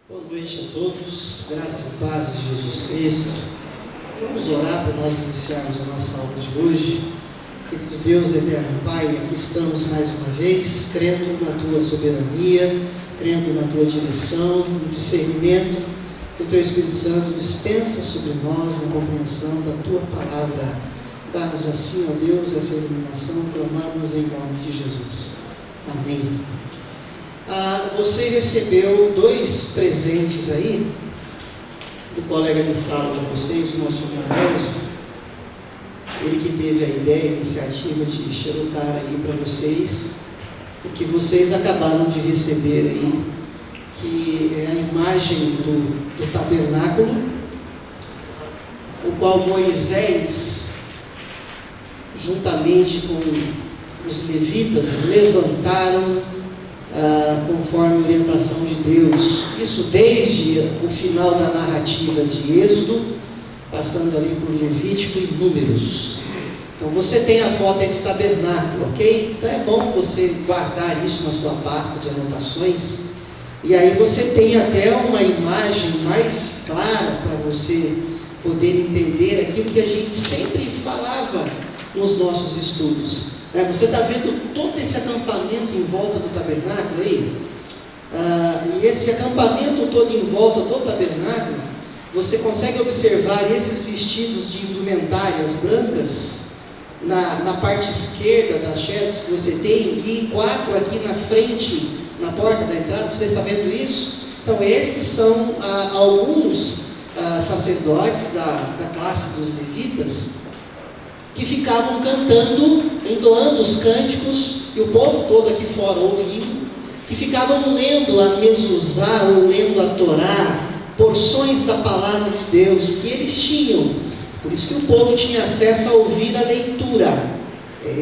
Boa noite a todos, graça e paz de Jesus Cristo. Vamos orar para nós iniciarmos a nossa aula de hoje. Querido Deus, eterno Pai, aqui estamos mais uma vez, crendo na Tua soberania, crendo na Tua direção, no discernimento que o Teu Espírito Santo dispensa sobre nós, na compreensão da Tua palavra. Dá-nos assim, ó Deus, essa iluminação, clamamos em nome de Jesus. Amém. Você recebeu 2 presentes aí do colega de sala de vocês, o nosso Genésio. Ele que teve a ideia, a iniciativa de xerocar aí para vocês o que vocês acabaram de receber aí, que é a imagem do tabernáculo, o qual Moisés, juntamente com os levitas, levantaram conforme a orientação de Deus, isso desde o final da narrativa de Êxodo, passando ali por Levítico e Números. Então você tem a foto aí do tabernáculo, ok? Então é bom você guardar isso na sua pasta de anotações, e aí você tem até uma imagem mais clara para você poder entender aquilo que a gente sempre falava nos nossos estudos. Você está vendo todo esse acampamento em volta do tabernáculo aí? E esse acampamento todo em volta do tabernáculo, você consegue observar esses vestidos de indumentárias brancas na parte esquerda das xerox que você tem, e 4 aqui na frente, na porta da entrada. Você está vendo isso? Então esses são alguns sacerdotes da classe dos levitas, que ficavam cantando, entoando os cânticos, e o povo todo aqui fora ouvindo, que ficavam lendo a Mezuzá, ou lendo a Torá, porções da palavra de Deus que eles tinham. Por isso que o povo tinha acesso a ouvir a leitura.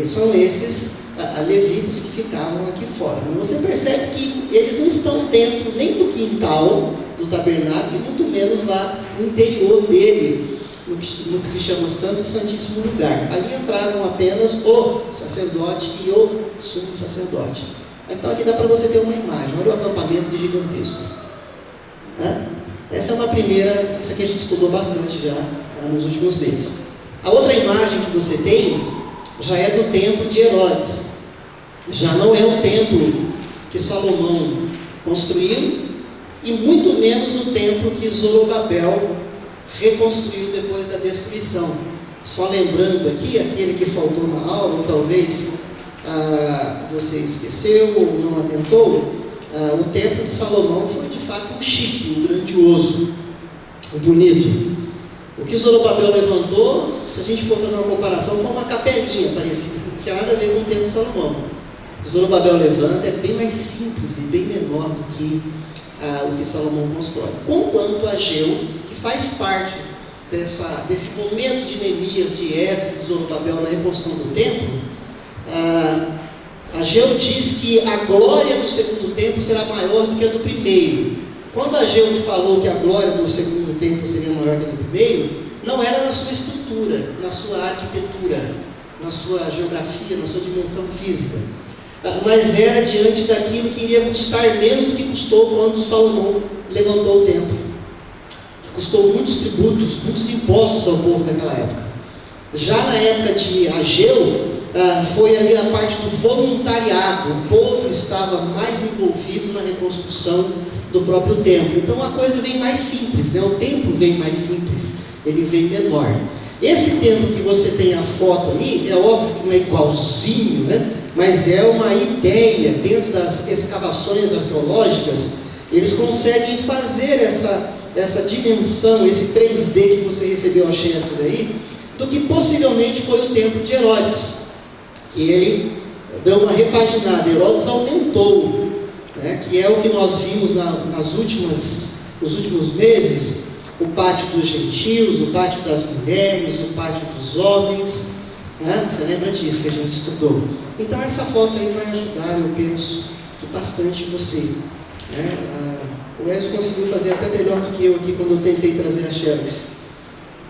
São esses levitas que ficavam aqui fora. Então você percebe que eles não estão dentro nem do quintal do tabernáculo, e muito menos lá no interior dele, no que se chama Santo e Santíssimo Lugar. Ali entraram apenas o sacerdote e o sumo sacerdote. Então aqui dá para você ter uma imagem. Olha o acampamento gigantesco. Essa é uma primeira, isso aqui a gente estudou bastante já nos últimos meses. A outra imagem que você tem já é do templo de Herodes. Já não é o templo que Salomão construiu, e muito menos o templo que Zorobabel reconstruiu depois da destruição. Só lembrando aqui, aquele que faltou na aula, ou talvez você esqueceu ou não atentou, o templo de Salomão foi de fato um chique, um grandioso, um bonito. O que Zorobabel levantou, se a gente for fazer uma comparação, foi uma capelinha parecida, não tinha nada a ver com o templo de Salomão. O que Zorobabel levanta é bem mais simples e bem menor do que o que Salomão constrói. Conquanto Ageu, que faz parte desse momento de Neemias, de Esdras, de Zorobabel na reconstrução do templo, Ageu diz que a glória do segundo templo será maior do que a do primeiro. Quando Ageu falou que a glória do segundo templo seria maior que a do primeiro, não era na sua estrutura, na sua arquitetura, na sua geografia, na sua dimensão física, mas era diante daquilo que iria custar menos do que custou quando Salomão levantou o templo, que custou muitos tributos, muitos impostos ao povo daquela época. Já na época de Ageu, foi ali a parte do voluntariado, o povo estava mais envolvido na reconstrução do próprio templo. Então a coisa vem mais simples, o templo vem mais simples, ele vem menor. Esse templo que você tem a foto ali, é óbvio que não é igualzinho, mas é uma ideia. Dentro das escavações arqueológicas, eles conseguem fazer essa dimensão, esse 3D que você recebeu a xerox aí, do que possivelmente foi o templo de Herodes, que ele deu uma repaginada. Herodes aumentou, que é o que nós vimos nos últimos meses, o pátio dos gentios, o pátio das mulheres, o pátio dos homens. Você lembra disso que a gente estudou? Então essa foto aí vai ajudar, eu penso, que bastante você. O Ezio conseguiu fazer até melhor do que eu aqui quando eu tentei trazer a xerox.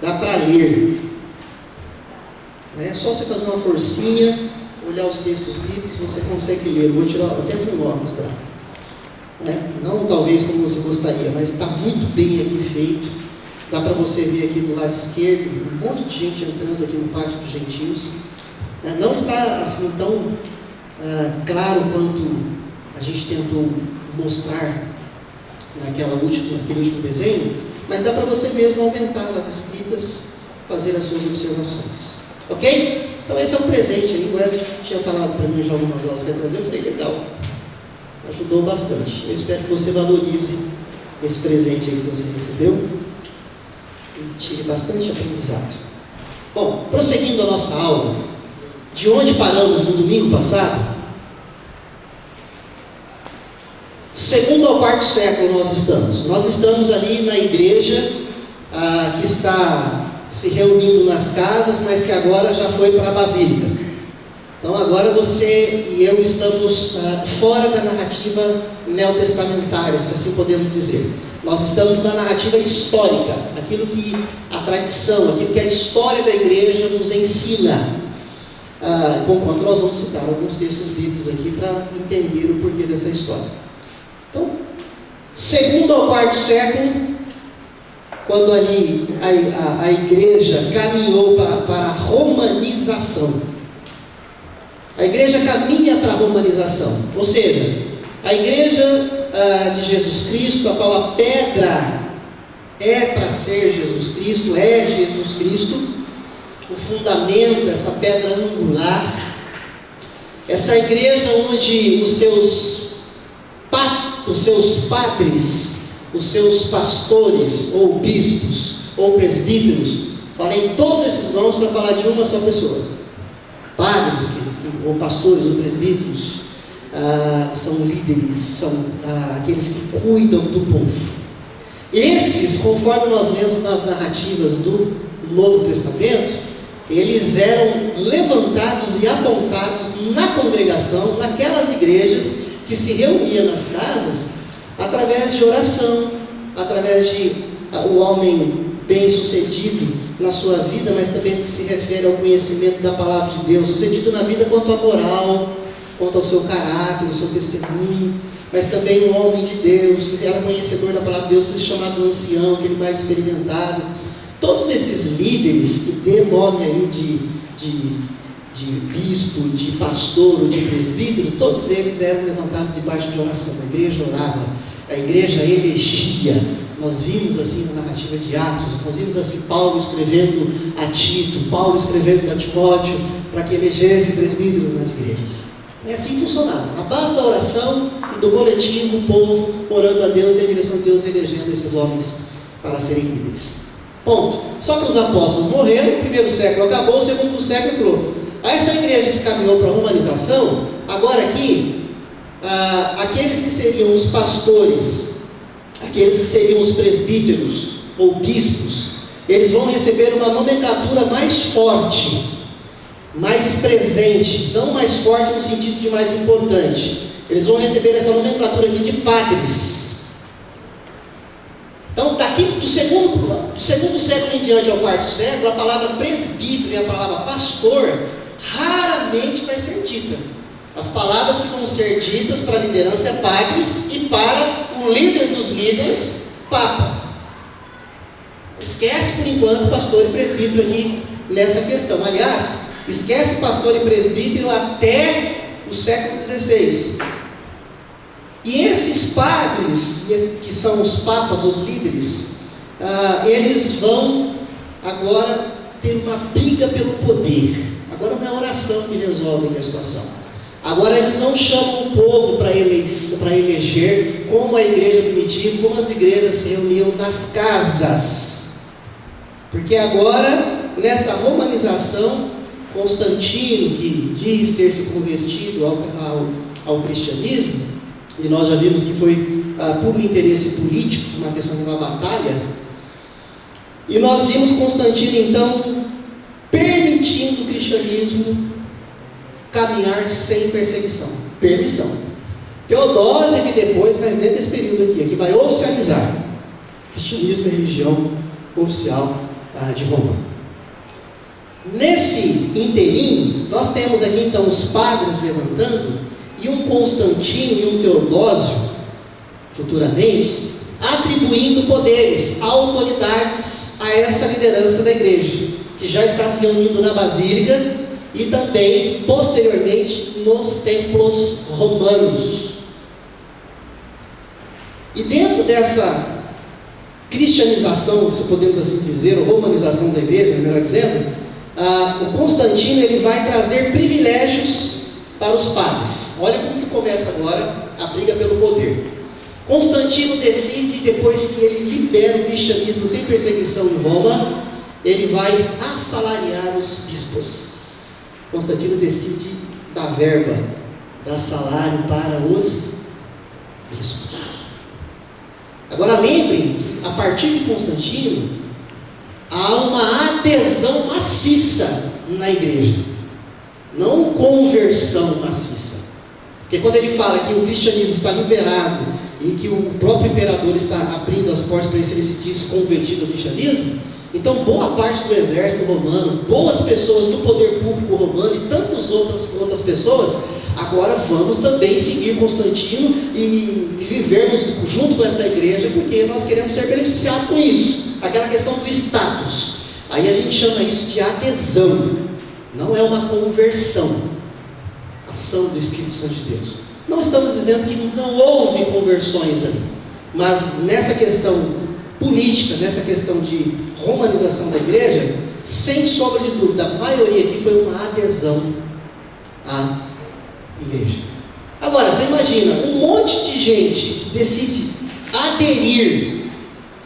Dá para ler. É só você fazer uma forcinha, olhar os textos bíblicos, você consegue ler. Eu vou tirar até sem óculos, tá? né? Não talvez como você gostaria, mas está muito bem aqui feito. Dá para você ver aqui do lado esquerdo um monte de gente entrando aqui no pátio dos gentios. Não está assim tão claro quanto a gente tentou mostrar naquele último desenho, mas dá para você mesmo aumentar as escritas, fazer as suas observações. Ok? Então esse é um presente aí. O Wesley tinha falado para mim já algumas aulas que ia trazer. Eu falei, legal, ajudou bastante. Eu espero que você valorize esse presente aí que você recebeu e tire bastante aprendizado. Bom, prosseguindo a nossa aula, de onde paramos no domingo passado, segundo ao quarto século nós estamos ali na igreja que está se reunindo nas casas, mas que agora já foi para a Basílica. Então agora você e eu estamos fora da narrativa neotestamentária, se assim podemos dizer. Nós estamos na narrativa histórica, aquilo que a tradição, aquilo que a história da igreja nos ensina. Conquanto nós vamos citar alguns textos bíblicos aqui para entender o porquê dessa história. Então, segundo ao quarto século, quando ali a igreja caminhou para a romanização. A igreja caminha para a romanização, ou seja, a igreja de Jesus Cristo, a qual a pedra é para ser Jesus Cristo, é Jesus Cristo, o fundamento, essa pedra angular, essa igreja onde os seus padres, os seus pastores, ou bispos, ou presbíteros, falei todos esses nomes para falar de uma só pessoa. Padres, ou pastores, ou presbíteros, são líderes, são aqueles que cuidam do povo. Esses, conforme nós lemos nas narrativas do Novo Testamento, eles eram levantados e apontados na congregação, naquelas igrejas que se reuniam nas casas, através de oração, através de o homem bem-sucedido na sua vida, mas também no que se refere ao conhecimento da palavra de Deus, sucedido na vida quanto à moral, quanto ao seu caráter, ao seu testemunho, mas também um homem de Deus, que era conhecedor da palavra de Deus, por isso chamado ancião, aquele mais experimentado. Todos esses líderes, que dê nome aí de bispo, de pastor ou de presbítero, todos eles eram levantados debaixo de oração. A igreja orava, a igreja elegia. Nós vimos assim na narrativa de Atos, nós vimos assim Paulo escrevendo a Tito, Paulo escrevendo a Timóteo, para que elegesse presbíteros nas igrejas. É assim que funcionava, na base da oração e do coletivo, o povo orando a Deus e a direção de Deus elegendo esses homens para serem líderes. Ponto. Só que os apóstolos morreram, o primeiro século acabou, o segundo século entrou. Essa igreja que caminhou para a romanização, agora aqui, aqueles que seriam os pastores, aqueles que seriam os presbíteros ou bispos, eles vão receber uma nomenclatura mais forte, mais presente, não mais forte no sentido de mais importante. Eles vão receber essa nomenclatura aqui de padres. Então, daqui do segundo século em diante ao quarto século, a palavra presbítero e a palavra pastor raramente vai ser dita. As palavras que vão ser ditas para a liderança é padres e para o líder dos líderes, papa. Esquece por enquanto pastor e presbítero aqui nessa questão. Aliás, esquece pastor e presbítero até o século XVI. E esses padres, que são os papas, os líderes, eles vão agora ter uma briga pelo poder. Agora não é oração que resolve a situação. Agora eles não chamam o povo para eleger, como a igreja primitiva, como as igrejas se reuniam nas casas. Porque agora, nessa romanização, Constantino, que diz ter se convertido ao cristianismo, e nós já vimos que foi por interesse político, uma questão de uma batalha, e nós vimos Constantino então permitindo o cristianismo caminhar sem perseguição, permissão. Teodósio é que depois, mas dentro desse período aqui, que vai oficializar o cristianismo é a religião oficial de Roma. Nesse inteirinho, nós temos aqui então os padres levantando, e um Constantino e um Teodósio, futuramente, atribuindo poderes, autoridades a essa liderança da igreja, que já está se reunindo na Basílica e também, posteriormente, nos templos romanos. E dentro dessa cristianização, se podemos assim dizer, ou romanização da igreja, melhor dizendo, o Constantino ele vai trazer privilégios para os padres. Olha como que começa agora a briga pelo poder. Constantino decide, depois que ele libera o cristianismo sem perseguição em Roma, ele vai assalariar os bispos. Constantino decide dar verba, dar salário para os bispos. Agora lembrem que a partir de Constantino há uma adesão maciça na igreja, não conversão maciça. Porque quando ele fala que o cristianismo está liberado e que o próprio imperador está abrindo as portas para ele se convertido ao cristianismo, então boa parte do exército romano, boas pessoas do poder público romano e tantas outras pessoas, agora vamos também seguir Constantino e vivermos junto com essa igreja, porque nós queremos ser beneficiados com isso. Aquela questão do status, aí a gente chama isso de adesão, não é uma conversão, ação do Espírito Santo de Deus. Não estamos dizendo que não houve conversões ali, mas nessa questão política, nessa questão de romanização da igreja, sem sombra de dúvida, a maioria aqui foi uma adesão à igreja. Agora, você imagina, um monte de gente que decide aderir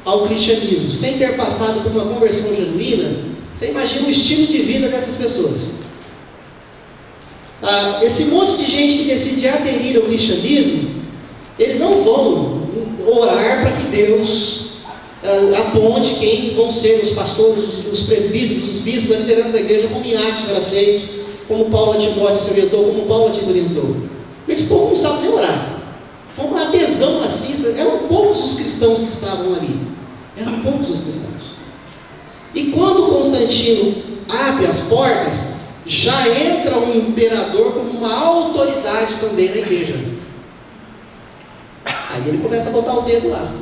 ao cristianismo, sem ter passado por uma conversão genuína, você imagina o estilo de vida dessas pessoas. Esse monte de gente que decide aderir ao cristianismo, eles não vão orar para que Deus aponte quem vão ser os pastores, os presbíteros, os bispos da liderança da igreja, como em Atos era feito, como Paulo a Timóteo se orientou, como Paulo a Tito orientou. Esse povo não sabe nem orar. Foi uma adesão maciça. Eram poucos os cristãos que estavam ali. Eram poucos os cristãos. E quando Constantino abre as portas, já entra o imperador como uma autoridade também na igreja. Aí ele começa a botar o dedo lá.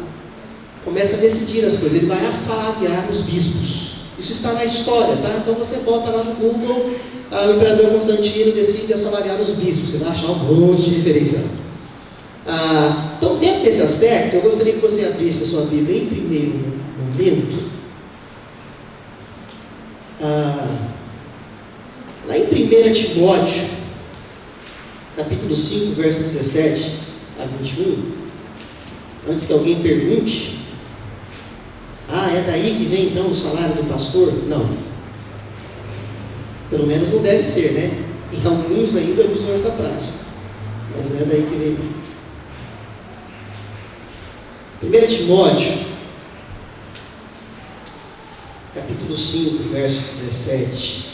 Começa a decidir as coisas. Ele vai assalariar os bispos. Isso está na história, tá? Então você bota lá no Google, o imperador Constantino decide assalariar os bispos. Você vai achar um monte de referência. Então, dentro desse aspecto, eu gostaria que você abrisse a sua Bíblia em primeiro momento. Lá em 1 Timóteo, capítulo 5, verso 17 a 21, antes que alguém pergunte, é daí que vem então o salário do pastor? Não. Pelo menos não deve ser, né? E alguns ainda usam essa prática. Mas não é daí que vem. 1 Timóteo, capítulo 5, verso 17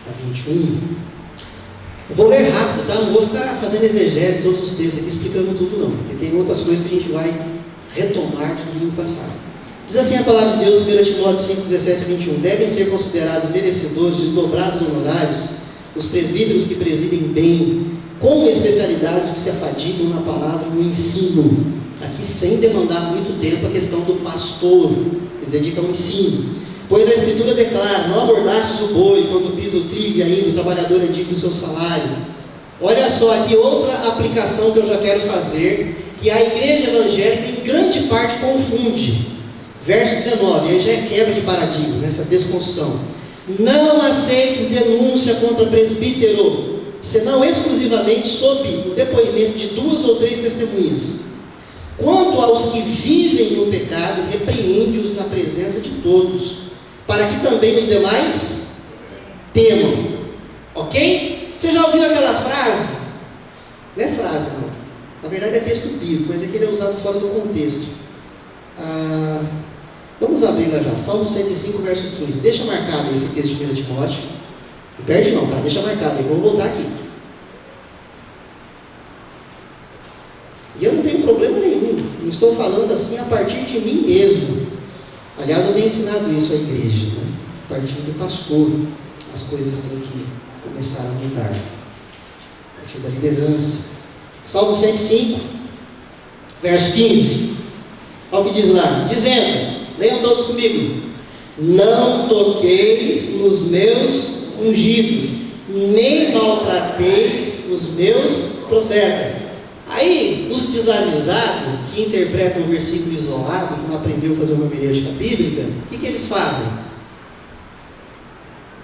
a 21. Eu vou ler rápido, tá? Não vou ficar fazendo exegese de todos os textos aqui, explicando tudo não, porque tem outras coisas que a gente vai retomar do domingo passado. Diz assim a palavra de Deus, 1 Timóteo 5, 17 a 21. Devem ser considerados merecedores de dobrados honorários os presbíteros que presidem bem, com especialidade que se afadigam na palavra e no ensino. Aqui sem demandar muito tempo a questão do pastor, que se dedica ao ensino. Pois a Escritura declara: não abordastes o boi quando pisa o trigo, e ainda o trabalhador é digno do seu salário. Olha só aqui outra aplicação que eu já quero fazer, que a igreja evangélica em grande parte confunde. Verso 19, aí já é quebra de paradigma, nessa desconstrução. Não aceites denúncia contra presbítero, senão exclusivamente sob o depoimento de 2 ou 3 testemunhas. Quanto aos que vivem no pecado, repreende-os na presença de todos, para que também os demais temam. Ok? Você já ouviu aquela frase? Não é frase, não. Na verdade é texto bíblico, mas é que ele é usado fora do contexto. Vamos abrir lá já. Salmo 105, verso 15. Deixa marcado esse texto de 1 Timóteo. Não perde não, tá? Deixa marcado aí. Vou voltar aqui. E eu não tenho problema nenhum. Não estou falando assim a partir de mim mesmo. Aliás, eu tenho ensinado isso à igreja, né? A partir do pastor, as coisas têm que começar a mudar. A partir da liderança. Salmo 105, Verso 15. Olha o que diz lá. Dizendo, leiam todos comigo: não toqueis nos meus ungidos, nem maltrateis os meus profetas. Aí, os desavisados, que interpretam um versículo isolado, que não aprendeu a fazer uma homilética bíblica, o que eles fazem?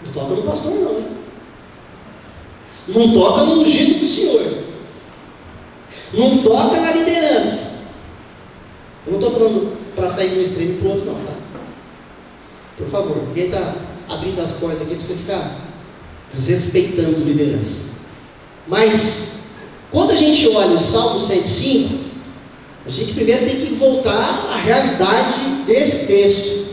Não toca no pastor não, hein? Não toca no ungido do Senhor. Não toca na liderança. Eu não estou falando para sair de um extremo para o outro não, tá? Por favor, ninguém está abrindo as portas aqui para você ficar desrespeitando liderança. Mas quando a gente olha o Salmo 105, a gente primeiro tem que voltar à realidade desse texto.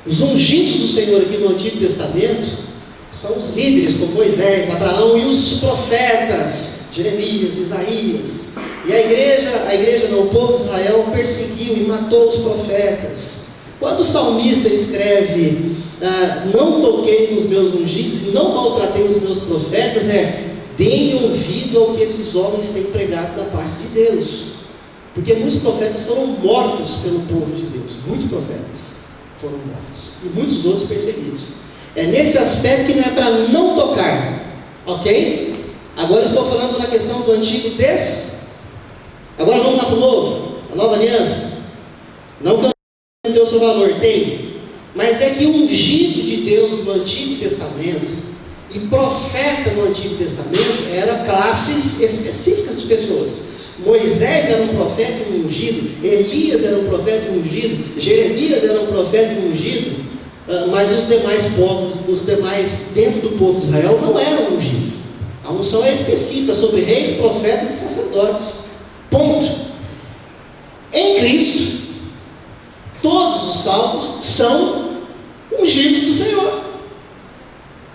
Os ungidos do Senhor aqui no Antigo Testamento são os líderes como Moisés, Abraão e os profetas, Jeremias, Isaías. E a igreja não, o povo de Israel perseguiu e matou os profetas. Quando o salmista escreve, não toquei nos meus ungidos e não maltratei os meus profetas, deem ouvido ao que esses homens têm pregado da parte de Deus. Porque muitos profetas foram mortos pelo povo de Deus. Muitos profetas foram mortos. E muitos outros perseguidos. É nesse aspecto que não é para não tocar. Ok? Agora eu estou falando na questão do Antigo Testamento. Agora vamos lá para o Novo. A Nova Aliança. Não que eu não tenha o seu valor. Tem. Mas é que o ungido de Deus no Antigo Testamento e profeta no Antigo Testamento eram classes específicas de pessoas. Moisés era um profeta e um ungido, Elias era um profeta e um ungido, Jeremias era um profeta e um ungido, mas os demais povos, dentro do povo de Israel, não eram ungidos. A unção é específica sobre reis, profetas e sacerdotes. Ponto. Em Cristo, todos os salvos são ungidos do Senhor.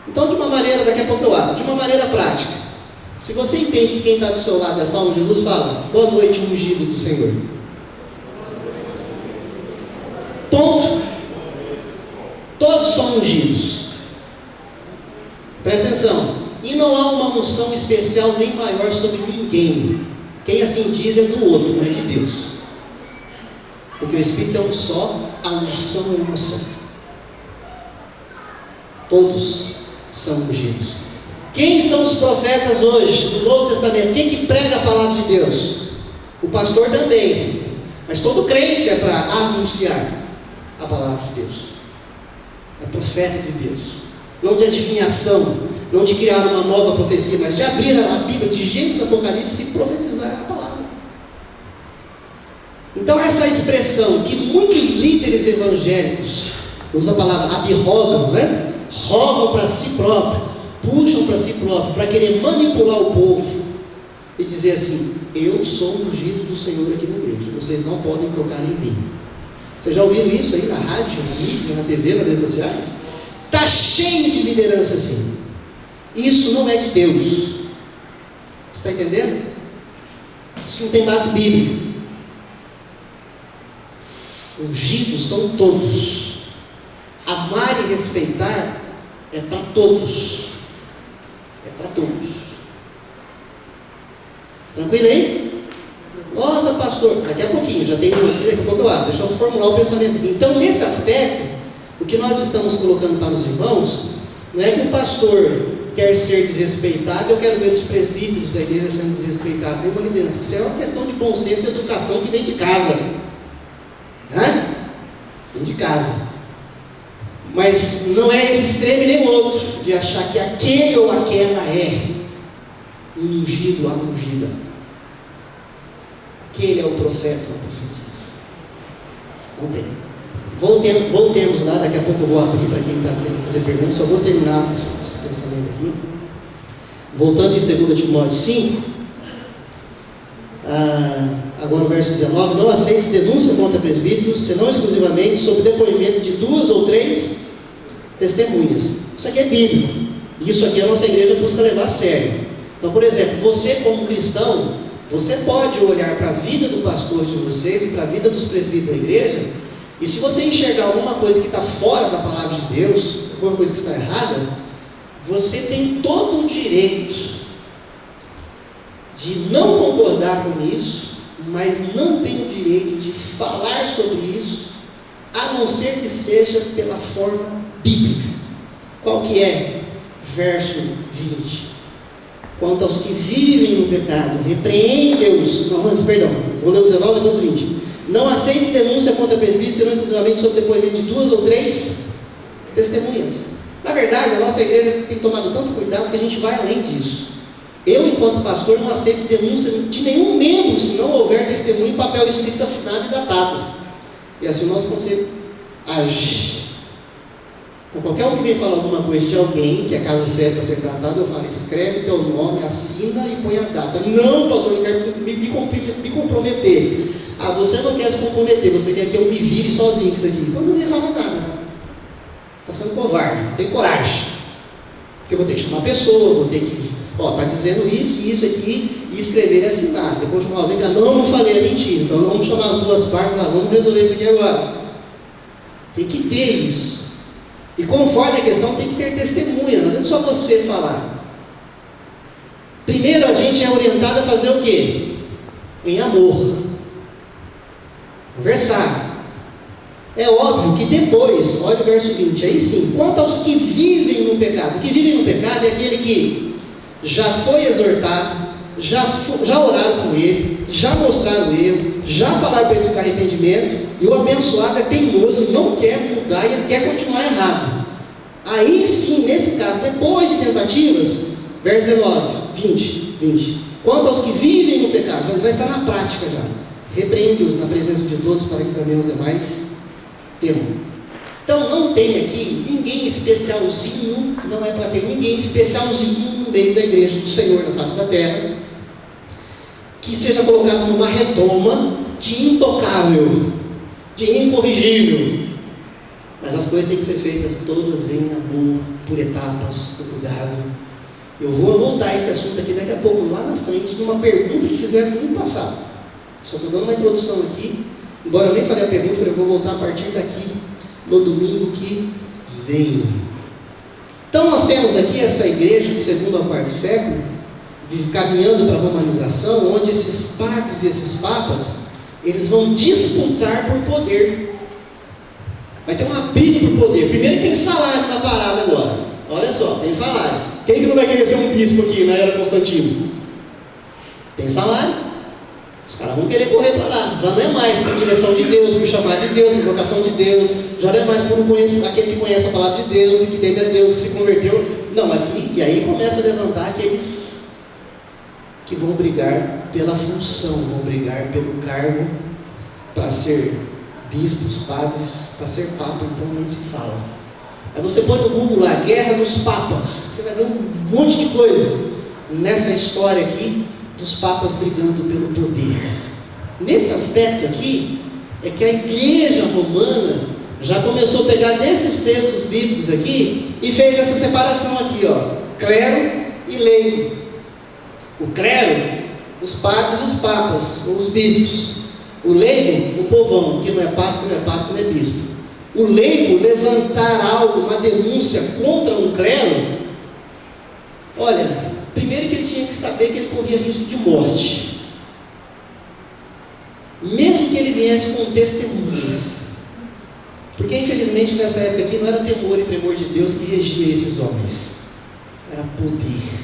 Então, de uma maneira, daqui a pouco eu abro, de uma maneira prática, se você entende que quem está do seu lado é salvo, Jesus fala: boa noite, ungido do Senhor. Ponto. Todos são ungidos. Presta atenção. E não há uma unção especial nem maior sobre ninguém. Quem assim diz é do outro, não é de Deus. Porque o Espírito é um só, a unção é uma só. Todos são ungidos. Quem são os profetas hoje, do Novo Testamento? Quem que prega a palavra de Deus? O pastor também. Mas todo crente é para anunciar a palavra de Deus. É profeta de Deus. Não de adivinhação, não de criar uma nova profecia, mas de abrir a Bíblia de Gênesis, Apocalipse e profetizar a palavra. Então essa expressão que muitos líderes evangélicos, usa a palavra abirrogam, né? Rogam para si próprio, puxam para si próprio, para querer manipular o povo e dizer assim: eu sou ungido do Senhor aqui na igreja, vocês não podem tocar em mim. Vocês já ouviram isso aí na rádio, na mídia, na TV, nas redes sociais? Está cheio de liderança assim. Isso não é de Deus. Você está entendendo? Isso não tem base bíblica. Ungidos são todos. Amar e respeitar é para todos. É para todos. Tranquilo aí? Nossa, pastor, daqui a pouquinho, já tem daqui a pouco eu abro. Deixa eu formular o pensamento aqui. Então, nesse aspecto, o que nós estamos colocando para os irmãos, não é que o pastor quer ser desrespeitado, eu quero ver os presbíteros da igreja sendo desrespeitados, nem uma liderança. Isso é uma questão de bom senso e educação que vem de casa. Né? Vem de casa. Mas não é esse extremo nem outro, de achar que aquele ou aquela é um ungido ou a ungida. Aquele é o profeta ou a profetisa. Não tem. Voltemos lá, daqui a pouco eu vou abrir para quem está querendo fazer perguntas, só vou terminar esse pensamento aqui. Voltando em 2 Timóteo 5, agora o verso 19: não aceite denúncia contra presbíteros, senão exclusivamente sob depoimento de 2 ou 3 testemunhas. Isso aqui é bíblico, e isso aqui a nossa igreja busca levar a sério. Então, por exemplo, você como cristão, você pode olhar para a vida do pastor de vocês e para a vida dos presbíteros da igreja, e se você enxergar alguma coisa que está fora da palavra de Deus, alguma coisa que está errada, você tem todo o direito de não concordar com isso, mas não tem o direito de falar sobre isso, a não ser que seja pela forma bíblica. Qual que é? Verso 20. Quanto aos que vivem no pecado, repreende-os. Não, antes, perdão, vou ler o 19, depois o 20. Não aceites denúncia contra presbíteros, senão exclusivamente sob depoimento de 2 ou 3 testemunhas. Na verdade, a nossa igreja tem tomado tanto cuidado que a gente vai além disso. Eu, enquanto pastor, não aceito denúncia de nenhum membro se não houver testemunho em papel escrito, assinado e datado. E assim o nosso conselho age. Com qualquer um que vem falar alguma coisa de alguém, que é caso sério para ser tratado, eu falo: escreve teu nome, assina e põe a data. Não, pastor, eu quero me comprometer. Ah, você não quer se comprometer, você quer que eu me vire sozinho com isso aqui. Então não ia falar nada. Está sendo covarde, não tem coragem. Porque eu vou ter que chamar a pessoa, vou ter que... está dizendo isso aqui, e escrever e assinar. Depois chamar alguém, não falei, é mentira. Então vamos chamar as duas partes, vamos resolver isso aqui agora. Tem que ter isso. E conforme a questão, tem que ter testemunha, não é só você falar. Primeiro, a gente é orientado a fazer o quê? Em amor. Conversar. É óbvio que depois, olha o verso 20, aí sim, quanto aos que vivem no pecado. O que vivem no pecado é aquele que já foi exortado, já oraram com ele, já mostraram o erro, já falaram para ele buscar arrependimento, e o abençoado é teimoso, não quer mudar e ele quer continuar errado. Aí sim, nesse caso, depois de tentativas, verso 19, 20. Quanto aos que vivem no pecado, já está na prática já. Repreende-os na presença de todos, para que também os demais temam. Então não tem aqui ninguém especialzinho, não é para ter ninguém especialzinho no meio da igreja do Senhor na face da terra, que seja colocado numa redoma de intocável, de incorrigível. Mas as coisas têm que ser feitas todas em amor, por etapas, com cuidado. Eu vou voltar a esse assunto aqui daqui a pouco, lá na frente, numa pergunta que fizeram no ano passado. Só estou dando uma introdução aqui, embora eu nem falei a pergunta, eu vou voltar a partir daqui, no domingo que vem. Então nós temos aqui essa igreja de segundo ao quarto século, caminhando para a romanização, onde esses padres e esses papas, eles vão disputar por poder. Vai ter uma briga por poder. Primeiro tem salário na parada agora. Olha só, tem salário. Quem que não vai querer ser um bispo aqui na era Constantino? Tem salário. Os caras vão querer correr para lá. Já não é mais por direção de Deus, por chamar de Deus, por vocação de Deus. Já não é mais por aquele que conhece a palavra de Deus e que teme a Deus, que se converteu. Não, aqui, e aí começa a levantar aqueles que vão brigar pela função, vão brigar pelo cargo para ser bispos, padres, para ser papa, então nem se fala. Aí você põe no Google lá, Guerra dos Papas, você vai ver um monte de coisa nessa história aqui, dos papas brigando pelo poder. Nesse aspecto aqui, é que a igreja romana já começou a pegar desses textos bíblicos aqui, e fez essa separação aqui, clero e leigo. O clero, os padres e os papas, ou os bispos. O leigo, o povão, que não é papa, não é bispo. O leigo levantar algo, uma denúncia contra um clero, olha, primeiro que ele tinha que saber que ele corria risco de morte, mesmo que ele viesse com testemunhas, porque infelizmente nessa época aqui não era temor e tremor de Deus que regia esses homens, era poder.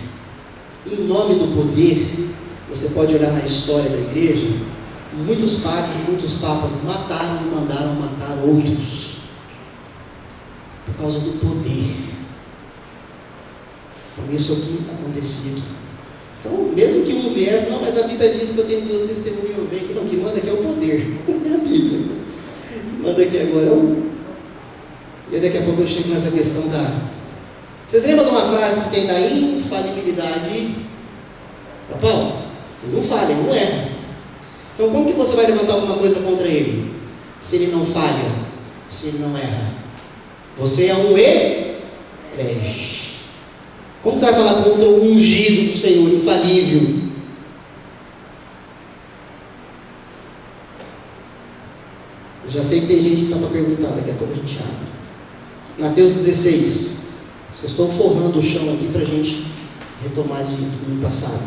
Em nome do poder, você pode olhar na história da igreja, muitos padres e muitos papas mataram e mandaram matar outros, por causa do poder. Então isso aqui acontecia aqui. Então, mesmo que um viesse, não, mas a Bíblia diz que eu tenho duas testemunhas, eu venho aqui, não, que manda aqui é o poder, não é a Bíblia. Que manda aqui agora é o... E daqui a pouco eu chego nessa questão da... Vocês lembram de uma frase que tem da infalibilidade? Paulo, não falha, não erra. Então como que você vai levantar alguma coisa contra ele? Se ele não falha, se ele não erra. Você é um herege. Como você vai falar contra o ungido do Senhor, infalível? Eu já sei que tem gente que está para perguntar, daqui a pouco a gente abre. Mateus 16. Eu estou forrando o chão aqui para a gente retomar de domingo passado.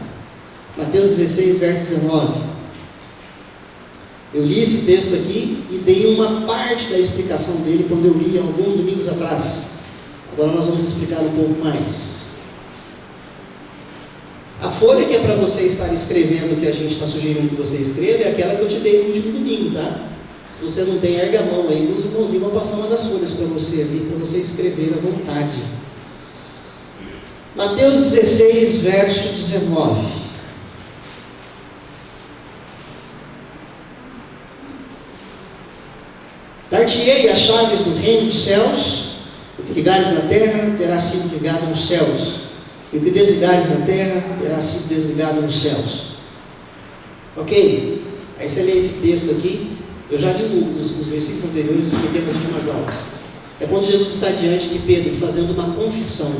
Mateus 16, verso 19. Eu li esse texto aqui e dei uma parte da explicação dele quando eu li alguns domingos atrás. Agora nós vamos explicar um pouco mais. A folha que é para você estar escrevendo, que a gente está sugerindo que você escreva, é aquela que eu te dei no último domingo, tá? Se você não tem, erga a mão aí, os irmãozinhos vão passar uma das folhas para você ali, para você escrever à vontade. Mateus 16, verso 19. Dar-te-ei as chaves do reino dos céus, o que ligares na terra terá sido ligado nos céus, e o que desligares na terra terá sido desligado nos céus. Ok? Aí você lê esse texto aqui. Eu já li os versículos anteriores e expliquei nas últimas aulas. É quando Jesus está diante de Pedro, fazendo uma confissão: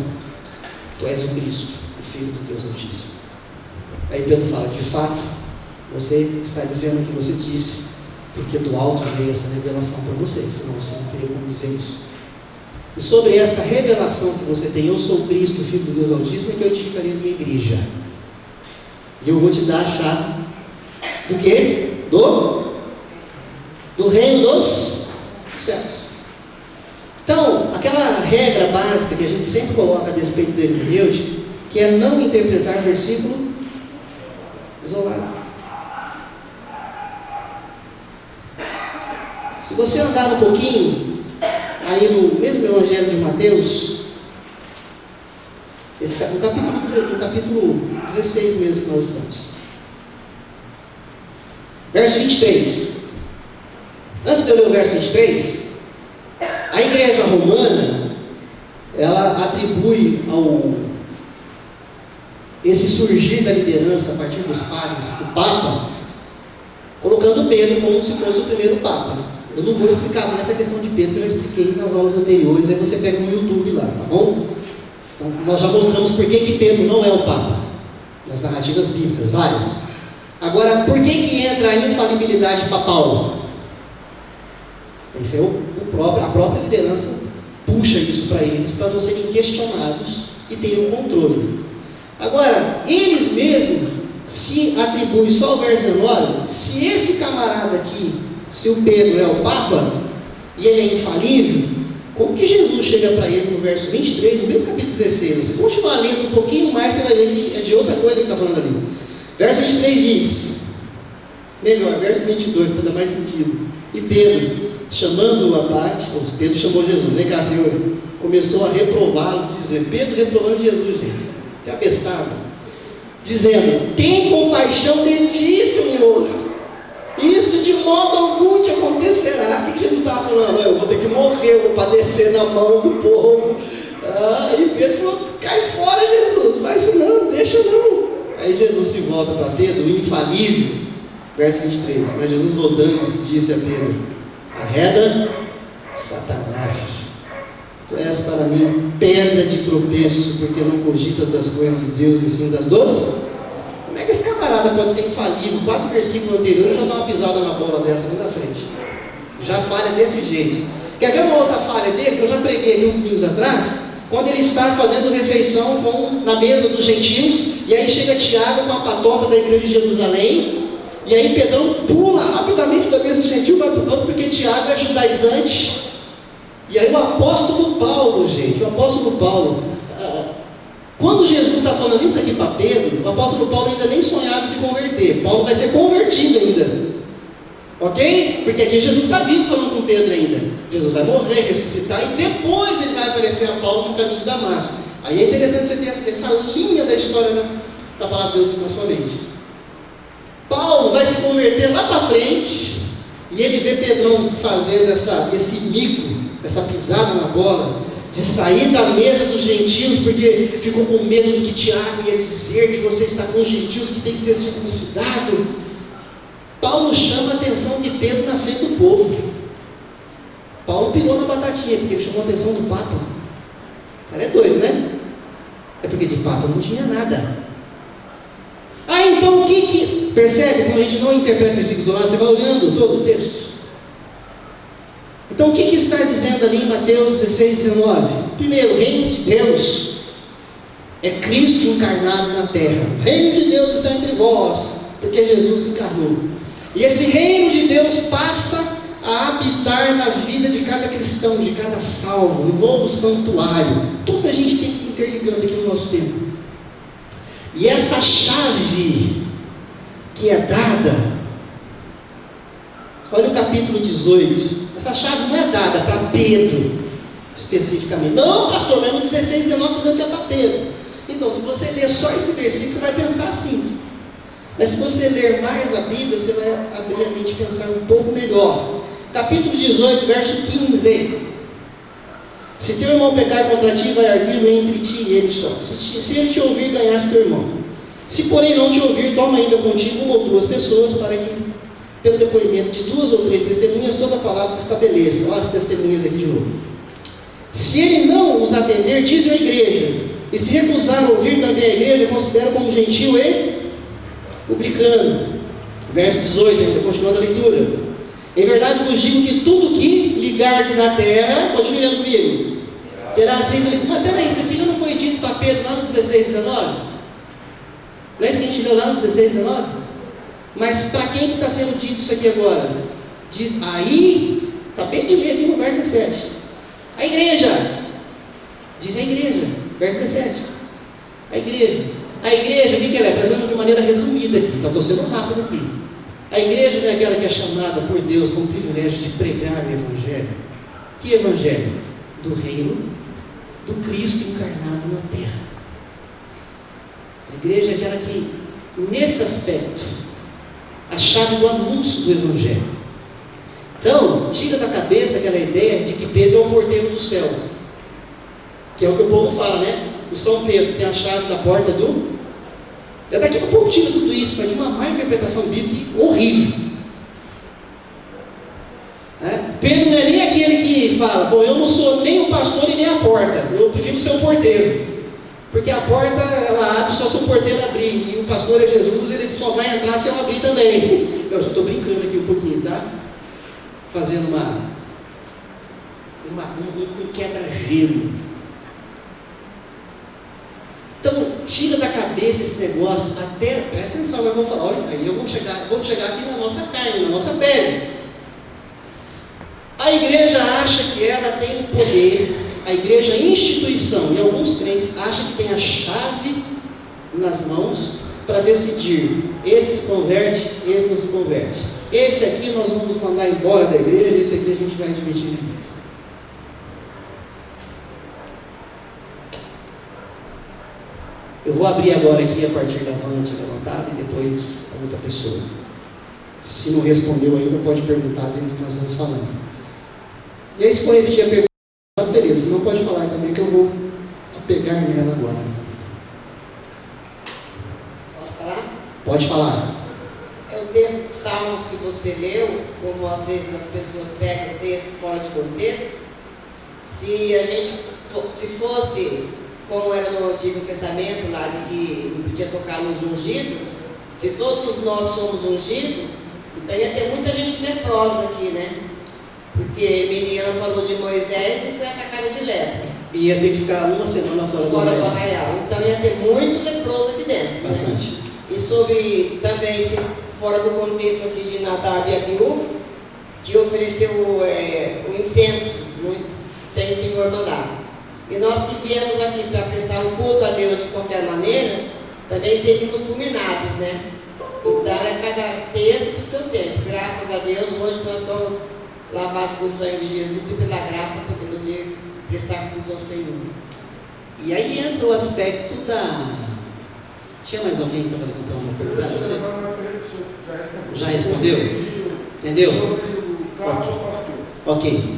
Tu és o Cristo, o Filho do Deus Altíssimo. Aí Pedro fala: De fato, você está dizendo o que você disse, porque do alto veio essa revelação para você, senão você não teria como dizer isso. E sobre esta revelação que você tem, eu sou Cristo, Filho do Deus Altíssimo, é que eu edificarei a minha igreja. E eu vou te dar a chave do quê? Do reino dos céus. Então, aquela regra básica que a gente sempre coloca a despeito da hermenêutica, que é não interpretar versículo isolado. Se você andar um pouquinho aí no mesmo Evangelho de Mateus, no capítulo 16 mesmo que nós estamos, verso 23. Antes de eu ler o verso 23, a igreja romana, ela atribui esse surgir da liderança a partir dos padres, o Papa, colocando Pedro como se fosse o primeiro Papa. Eu não vou explicar mais essa questão de Pedro, que eu já expliquei nas aulas anteriores, aí você pega no YouTube lá, tá bom? Então, nós já mostramos por que Pedro não é o Papa, nas narrativas bíblicas, várias. Agora, por que entra a infalibilidade papal? Esse é a própria liderança puxa isso para eles, para não serem questionados e terem um controle. Agora, eles mesmos se atribuem só ao verso 19, se esse camarada aqui, se o Pedro é o Papa, e ele é infalível, como que Jesus chega para ele no verso 23, no mesmo capítulo 16? Se continuar lendo um pouquinho mais, você vai ver que é de outra coisa que está falando ali. Verso 23 diz, melhor, verso 22, para dar mais sentido. E Pedro, chamando-o à parte, Pedro chamou Jesus, vem cá, Senhor, começou a reprová-lo, dizendo, Pedro reprovando Jesus, gente, que abestado, dizendo, tem compaixão de ti, Senhor, isso de modo algum te acontecerá. O que Jesus estava falando? Eu vou ter que morrer, eu vou padecer na mão do povo. E Pedro falou, cai fora, Jesus, vai isso não, deixa não. Aí Jesus se volta para Pedro, o infalível, verso 23, mas Jesus voltando disse a Pedro, arreda, Satanás, tu és para mim pedra de tropeço, porque não cogitas das coisas de Deus e sim das dores. Como é que esse camarada pode ser infalível? 4 versículos anteriores já dá uma pisada na bola dessa ali na frente, já falha desse jeito. Quer ver uma outra falha dele, que eu já preguei ali uns minutos atrás, quando ele está fazendo refeição na mesa dos gentios, e aí chega Tiago com a patota da igreja de Jerusalém, e aí Pedrão pula rapidamente da mesa do gentil, vai para o canto, porque Tiago é judaizante. E aí o apóstolo Paulo, gente, quando Jesus está falando isso aqui para Pedro, o apóstolo Paulo ainda nem sonhava em se converter. Paulo vai ser convertido ainda. Ok? Porque aqui Jesus está vivo falando com Pedro ainda. Jesus vai morrer, ressuscitar, e depois ele vai aparecer a Paulo no caminho de Damasco. Aí é interessante você ter essa linha da história da palavra de Deus na sua mente. Paulo vai se converter lá para frente, e ele vê Pedrão fazendo esse mico, essa pisada na bola, de sair da mesa dos gentios, porque ficou com medo do que Tiago ia dizer, que você está com os gentios que tem que ser circuncidado. Paulo chama a atenção de Pedro na frente do povo. Paulo pirou na batatinha, porque ele chamou a atenção do Papa. O cara é doido, né? É porque de Papa não tinha nada. Então o que percebe como a gente não interpreta o versículo isolado? Você vai olhando todo o texto. Então o que está dizendo ali em Mateus 16, 19? Primeiro, o reino de Deus é Cristo encarnado na terra. O reino de Deus está entre vós, porque Jesus encarnou. E esse reino de Deus passa a habitar na vida de cada cristão, de cada salvo, um novo santuário. Tudo a gente tem que ir interligando aqui no nosso tempo. E essa chave que é dada, olha o capítulo 18. Essa chave não é dada para Pedro especificamente. Não, pastor, mas no 16, 19 está dizendo que é para Pedro. Então, se você ler só esse versículo, você vai pensar assim. Mas se você ler mais a Bíblia, você vai abrir a mente e pensar um pouco melhor. Capítulo 18, verso 15. Se teu irmão pecar contra ti, vai arguir entre ti e ele só. Se ele te ouvir, ganhaste teu irmão. Se porém não te ouvir, toma ainda contigo uma ou duas pessoas, para que, pelo depoimento de 2 ou 3 testemunhas, toda a palavra se estabeleça. Olha as testemunhas aqui de novo. Se ele não os atender, diz a igreja. E se recusar a ouvir também a igreja, considera como gentil e publicano. Verso 18, ainda continuando a leitura. Em verdade vos digo que tudo que ligardes na terra, continue lendo comigo, terá sido ligado. Mas peraí, isso aqui já não foi dito para Pedro lá no 16, 19? Não é isso que a gente leu lá no 16, 19? Mas para quem que está sendo dito isso aqui agora? Diz, aí, acabei de ler aqui no verso 17. A igreja, diz a igreja, verso 17. A igreja, o que ela é? Trazendo de maneira resumida aqui, então estou sendo rápido aqui. A igreja não é aquela que é chamada por Deus com o privilégio de pregar o Evangelho. Que Evangelho? Do reino do Cristo encarnado na terra. A igreja é aquela que, nesse aspecto, a chave do anúncio do Evangelho. Então, tira da cabeça aquela ideia de que Pedro é o porteiro do céu, que é o que o povo fala, né? O São Pedro tem a chave da porta do... É daqui que o povo tira tudo isso, mas de uma má interpretação bíblica horrível. Pedro não é nem aquele que fala, bom, eu não sou nem o pastor e nem a porta, eu prefiro ser o porteiro, porque a porta ela abre só se o porteiro abrir, e o pastor é Jesus, ele só vai entrar se eu abrir também. Eu já estou brincando aqui um pouquinho, tá? Fazendo um quebra-gelo. Então, tira da cabeça esse negócio, até, presta atenção, eu vou falar, olha, aí eu vou chegar aqui na nossa carne, na nossa pele. A igreja acha que ela tem o poder, a igreja instituição, e alguns crentes acham que tem a chave nas mãos para decidir, esse se converte, esse não se converte. Esse aqui nós vamos mandar embora da igreja, esse aqui a gente vai admitir na igreja. Eu vou abrir agora aqui a partir da mão levantada e depois a outra pessoa. Se não respondeu ainda, pode perguntar dentro do que nós vamos falando. E aí, se for repetir a pergunta, beleza. Se não, pode falar também que eu vou pegar nela agora. Posso falar? Pode falar. É o texto de Salmos que você leu, como às vezes as pessoas pegam o texto fora de contexto. Se fosse como era no Antigo Testamento, lá de que não podia tocar nos ungidos, se todos nós somos ungidos, então ia ter muita gente leprosa aqui, né? Porque Miriam falou de Moisés e foi atacada de lepra. E ia ter que ficar uma semana fora do arraial. Então ia ter muito leproso aqui dentro. Bastante. Né? E sobre também, fora do contexto aqui de Nadab e Abiú, que ofereceu o incenso, sem o Senhor mandar. E nós que viemos aqui para prestar um culto a Deus de qualquer maneira, também seríamos fulminados, né? Então é cada texto do seu tempo. Graças a Deus, hoje nós somos lavados no sangue de Jesus e pela graça podemos ir prestar culto ao Senhor. E aí entra o aspecto da... Tinha mais alguém que estava levantando uma pergunta? Já respondeu? Entendeu? Ok.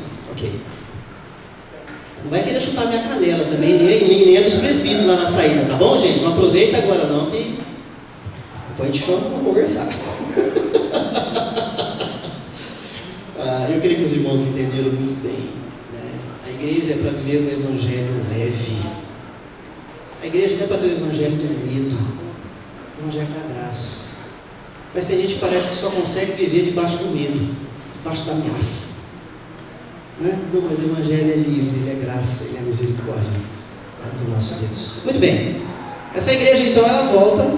Não vai querer chutar minha canela também, nem é dos presbíteros lá na saída, tá bom, gente? Não aproveita agora não, que depois a gente chama para conversar. Eu creio que os irmãos entenderam muito bem, né? A igreja é para viver o evangelho leve. A igreja não é para ter o evangelho do medo, o evangelho da graça. Mas tem gente que parece que só consegue viver debaixo do medo, debaixo da ameaça. Não, mas o Evangelho é livre, ele é graça, ele é misericórdia do nosso Deus. Muito bem, essa igreja então ela volta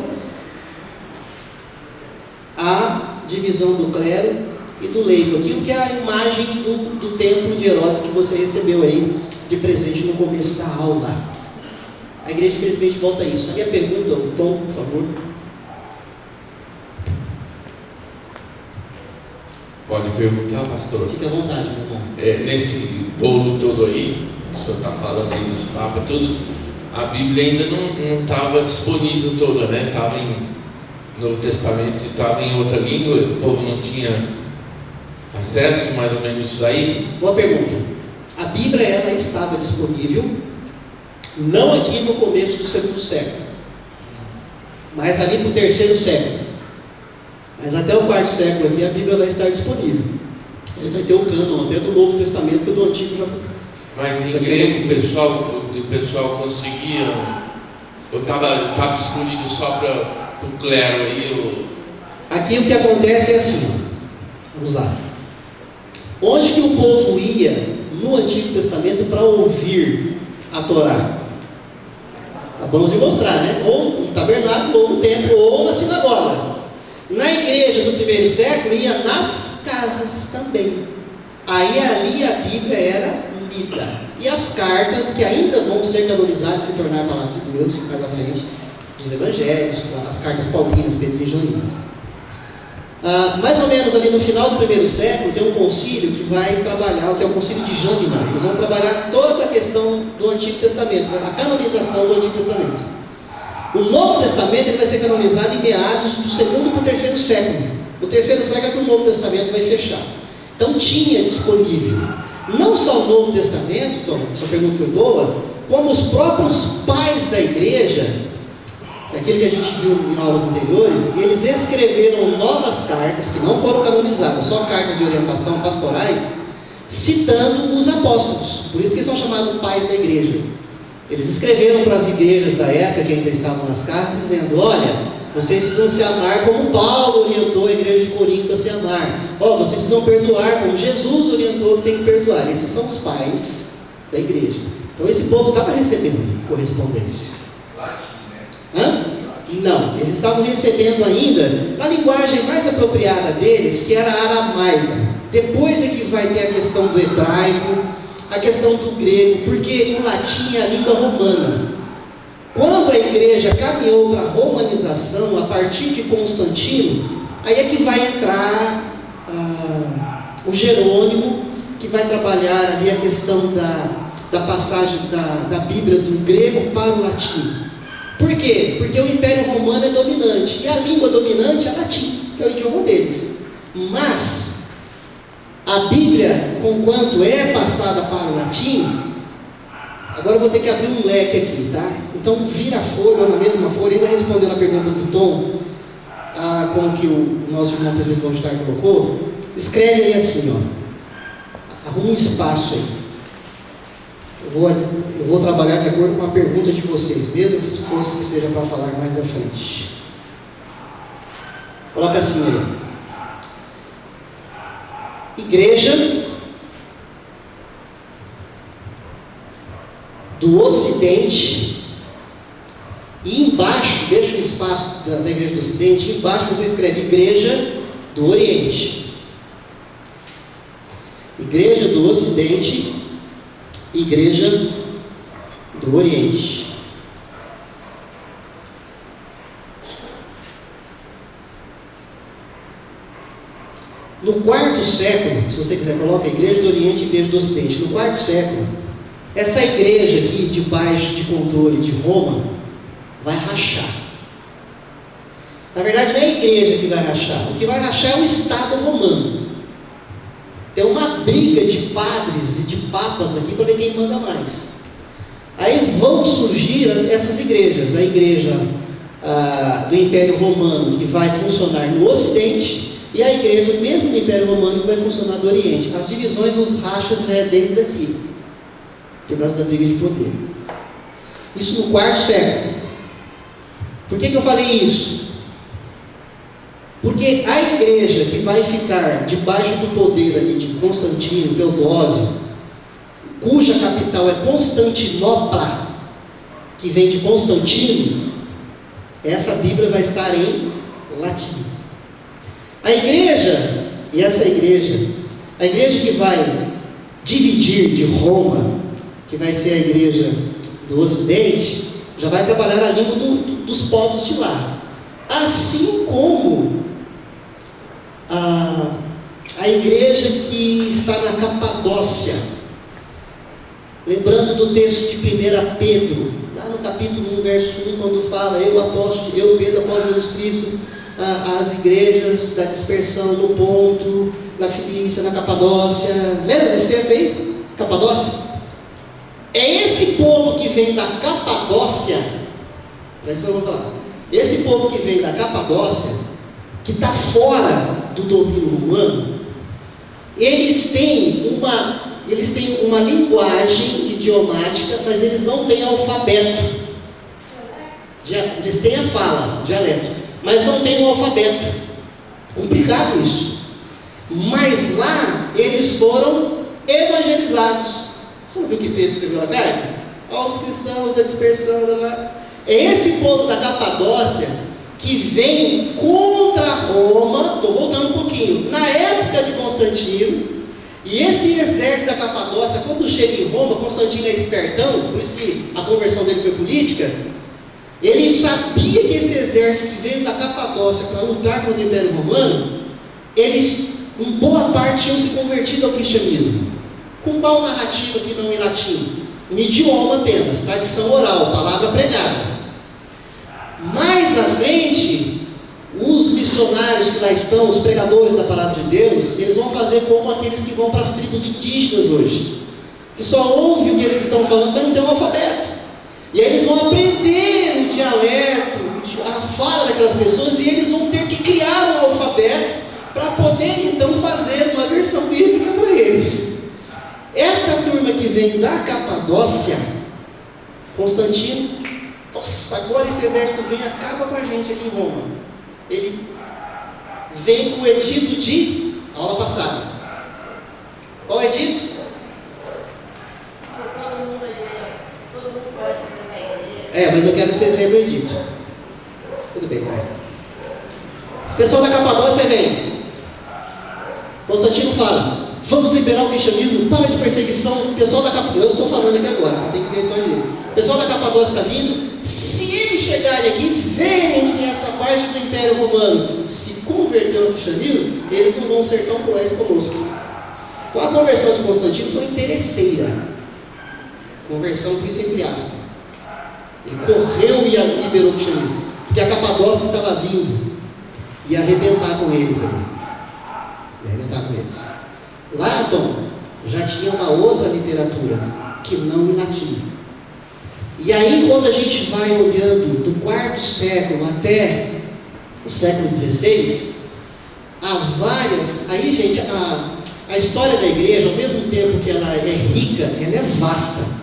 a divisão do clero e do leigo. Aquilo que é a imagem do templo de Herodes que você recebeu aí de presente no começo da aula. A igreja, infelizmente, volta a isso. A minha pergunta, Tom, por favor. Pode perguntar, pastor? Fique à vontade, meu irmão. Nesse bolo todo aí, o senhor está falando aí dos papas, tudo, a Bíblia ainda não estava disponível toda, né? Estava em Novo Testamento, estava em outra língua, o povo não tinha acesso, mais ou menos isso daí. Boa pergunta. A Bíblia, ela estava disponível, não aqui no começo do segundo século, mas ali para o terceiro século. Mas até o quarto século aqui a Bíblia vai estar disponível. Ele vai ter o cânon até do Novo Testamento, que do Antigo já... Mas em inglês o pessoal conseguia, ou estava disponível só para o clero aí? Aqui o que acontece é assim, vamos lá. Onde que o povo ia no Antigo Testamento para ouvir a Torá? Acabamos de mostrar, né? Ou no tabernáculo, ou no templo, ou na sinagoga. Na igreja do primeiro século, ia nas casas também. Aí ali a Bíblia era lida. E as cartas, que ainda vão ser canonizadas e se tornar a palavra de Deus, mais à frente, dos evangelhos, as cartas paulinas, Pedro e Joaninas. Mais ou menos ali no final do primeiro século, tem um concílio que vai trabalhar, o que é o concílio de Janina. Eles vão trabalhar toda a questão do Antigo Testamento, a canonização do Antigo Testamento. O Novo Testamento ele vai ser canonizado em meados do segundo para o terceiro século. No terceiro século é que o Novo Testamento vai fechar. Então tinha disponível não só o Novo Testamento, Tom, sua pergunta foi boa, como os próprios pais da igreja, aquilo que a gente viu em aulas anteriores, eles escreveram novas cartas que não foram canonizadas, só cartas de orientação pastorais, citando os apóstolos. Por isso que são chamados pais da igreja. Eles escreveram para as igrejas da época que ainda estavam nas cartas, dizendo: olha, vocês precisam se amar como Paulo orientou a igreja de Corinto a se amar. Vocês precisam perdoar como Jesus orientou que tem que perdoar. Esses são os pais da igreja. Então esse povo estava recebendo correspondência. Não, eles estavam recebendo ainda na linguagem mais apropriada deles, que era a aramaica. Depois é que vai ter a questão do hebraico, a questão do grego, porque o latim é a língua romana. Quando a igreja caminhou para a romanização, a partir de Constantino, aí é que vai entrar o Jerônimo, que vai trabalhar ali a questão da passagem da Bíblia do grego para o latim. Por quê? Porque o Império Romano é dominante, e a língua dominante é latim, que é o idioma deles. Mas a Bíblia, conquanto é passada para o latim, agora eu vou ter que abrir um leque aqui, tá? Então vira a folha, na mesma folha, ainda respondendo a pergunta do Tom, com que o nosso irmão presidente Valstar colocou, escreve aí assim, ó, arruma um espaço aí. Eu vou trabalhar de acordo com a pergunta de vocês, mesmo que fosse que seja para falar mais à frente. Coloca assim aí. Igreja do Ocidente, e embaixo, deixa o espaço da Igreja do Ocidente, embaixo você escreve Igreja do Oriente. Igreja do Ocidente, Igreja do Oriente. No quarto século, se você quiser, coloca Igreja do Oriente e Igreja do Ocidente. No quarto século, essa igreja aqui, debaixo de controle de Roma, vai rachar. Na verdade, não é a igreja que vai rachar. O que vai rachar é o Estado romano. Tem uma briga de padres e de papas aqui para ver quem manda mais. Aí vão surgir essas igrejas. A igreja do Império Romano, que vai funcionar no Ocidente, e a igreja, mesmo do Império Romano, que vai funcionar do Oriente. As divisões, os rachas já é desde aqui, por causa da briga de poder. Isso no quarto século. Por que eu falei isso? Porque a igreja que vai ficar debaixo do poder ali de Constantino, Teodósio, cuja capital é Constantinopla, que vem de Constantino, essa Bíblia vai estar em latim. A igreja, e essa igreja, a igreja que vai dividir de Roma, que vai ser a igreja do Ocidente, já vai trabalhar a língua dos povos de lá. Assim como a igreja que está na Capadócia, lembrando do texto de 1 Pedro, lá no capítulo 1, verso 1, quando fala, eu Pedro, apóstolo de Jesus Cristo, as igrejas da dispersão no Ponto, na Filícia, na Capadócia. Lembra desse texto aí? Capadócia? É esse povo que vem da Capadócia, presta atenção, eu vou falar. Esse povo que vem da Capadócia, que está fora do domínio romano, eles têm uma linguagem idiomática, mas eles não têm alfabeto. Eles têm a fala, o dialeto, mas não têm o alfabeto. Complicado isso. Mas lá eles foram evangelizados. Você não viu que Pedro escreveu a carta? Aos cristãos da dispersão. É esse povo da Capadócia que vem contra Roma. Estou voltando um pouquinho. Na época de Constantino. E esse exército da Capadócia, quando chega em Roma, Constantino é espertão, por isso que a conversão dele foi política. Ele sabia que esse exército que veio da Capadócia para lutar contra o Império Romano, eles, em boa parte, tinham se convertido ao cristianismo. Com qual narrativa que não em latim? Em idioma apenas, tradição oral, palavra pregada. Mais à frente, os missionários que lá estão, os pregadores da palavra de Deus, eles vão fazer como aqueles que vão para as tribos indígenas hoje, que só ouvem o que eles estão falando, mas não tem um alfabeto. E aí eles vão aprender o dialeto, a fala daquelas pessoas, e eles vão ter que criar um alfabeto para poder então fazer uma versão bíblica para eles. Essa turma que vem da Capadócia, Constantino, nossa, agora esse exército vem e acaba com a gente aqui em Roma. Ele vem com o edito de aula passada. Qual edito? Mas eu quero que vocês lembrem o edito. Tudo bem, pai. Esse pessoal da Capadócia vem. Constantino fala: vamos liberar o cristianismo, para de perseguição. O pessoal da Capadócia, eu estou falando aqui agora, tem que ver a história direito. O pessoal da Capadócia está vindo. Se eles chegarem aqui, verem que essa parte do Império Romano se converteu ao cristianismo, eles não vão ser tão cruéis conosco. Então a conversão de Constantino foi interesseira. Conversão, por isso entre aspas. Ele correu e liberou o cristianismo, porque a Capadócia estava vindo e arrebentar com eles ali. Lá, Tom, já tinha uma outra literatura, que não em latim. E aí, quando a gente vai olhando do 4º século até o século XVI, há várias. Aí, gente, a história da igreja, ao mesmo tempo que ela é rica, ela é vasta.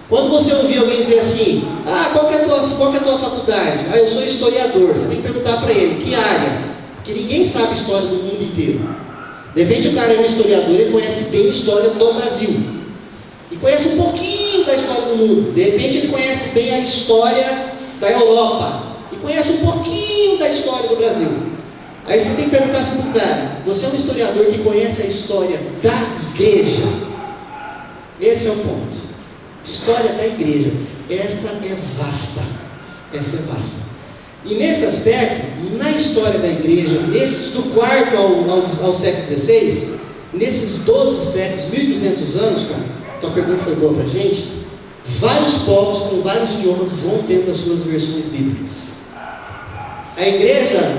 Quando você ouvir alguém dizer assim: qual que é a tua faculdade? Eu sou historiador. Você tem que perguntar para ele: que área? Porque ninguém sabe a história do mundo inteiro. De repente o cara é um historiador, ele conhece bem a história do Brasil. E conhece um pouquinho da história do mundo. De repente ele conhece bem a história da Europa. E conhece um pouquinho da história do Brasil. Aí você tem que perguntar assim para o cara: você é um historiador que conhece a história da igreja? Esse é o ponto. História da igreja. Essa é vasta. E nesse aspecto, na história da igreja, do 4º ao século XVI, nesses 12 séculos, 1200 anos, cara, tua pergunta foi boa para a gente, vários povos com vários idiomas vão tendo as suas versões bíblicas. A igreja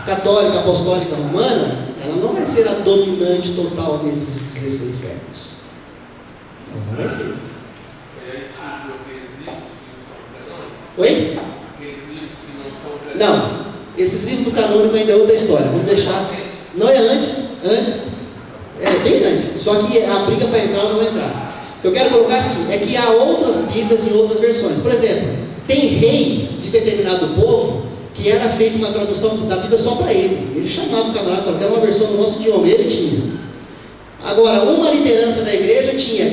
católica, apostólica, romana, ela não vai ser a dominante total nesses 16 séculos. Ela não vai ser. Oi? Não, esses livros do canônico ainda é outra história. Vamos deixar. Não é antes, é bem antes. Só que a briga para entrar ou não entrar. O que eu quero colocar assim é que há outras Bíblias em outras versões. Por exemplo, tem rei de determinado povo que era feita uma tradução da Bíblia só para ele. Ele chamava o camarada e falava: quero uma versão do nosso idioma. Ele tinha. Agora, uma liderança da igreja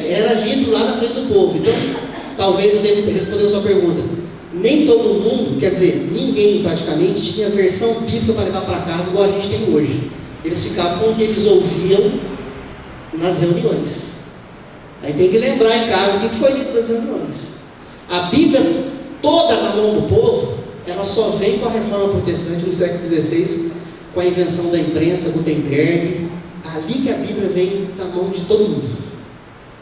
era lido lá na frente do povo. Então, talvez eu deva responder a sua pergunta. nem todo mundo, quer dizer, ninguém praticamente tinha versão bíblica para levar para casa igual a gente tem hoje. Eles ficavam com o que eles ouviam nas reuniões. Aí tem que lembrar em casa o que foi lido nas reuniões. A Bíblia toda na mão do povo, ela só vem com a reforma protestante no século XVI, com a invenção da imprensa, Gutenberg. Ali que a Bíblia vem na mão de todo mundo.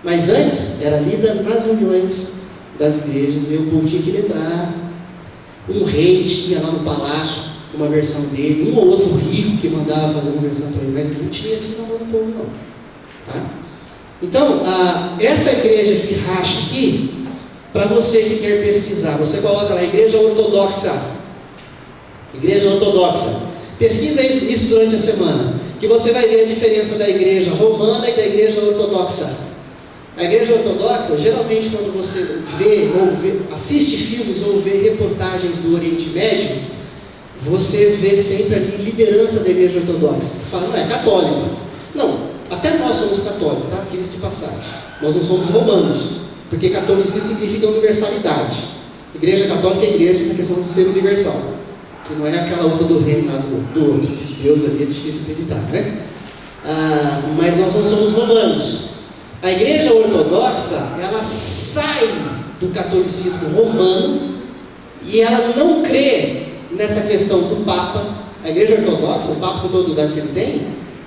Mas antes era lida nas reuniões das igrejas, e o povo tinha que lembrar. Um rei tinha lá no palácio uma versão dele, um ou outro rico que mandava fazer uma versão para ele, mas não tinha assim na mão do povo não. Tá? Então, essa igreja que racha aqui, para você que quer pesquisar, você coloca lá Igreja Ortodoxa. Igreja Ortodoxa. Pesquisa isso durante a semana, que você vai ver a diferença da igreja romana e da igreja ortodoxa. A igreja ortodoxa, geralmente quando você assiste filmes ou vê reportagens do Oriente Médio, você vê sempre ali liderança da igreja ortodoxa. Fala, não é católica. Não, até nós somos católicos, tá? Aqueles de passagem. Nós não somos romanos, porque catolicismo significa universalidade. Igreja católica é igreja na questão de ser universal, que não é aquela outra do reino lá do outro, de Deus ali, é difícil acreditar, né? Mas nós não somos romanos. A igreja ortodoxa, ela sai do catolicismo romano e ela não crê nessa questão do Papa. A igreja ortodoxa, o Papa com toda a idade que ele tem,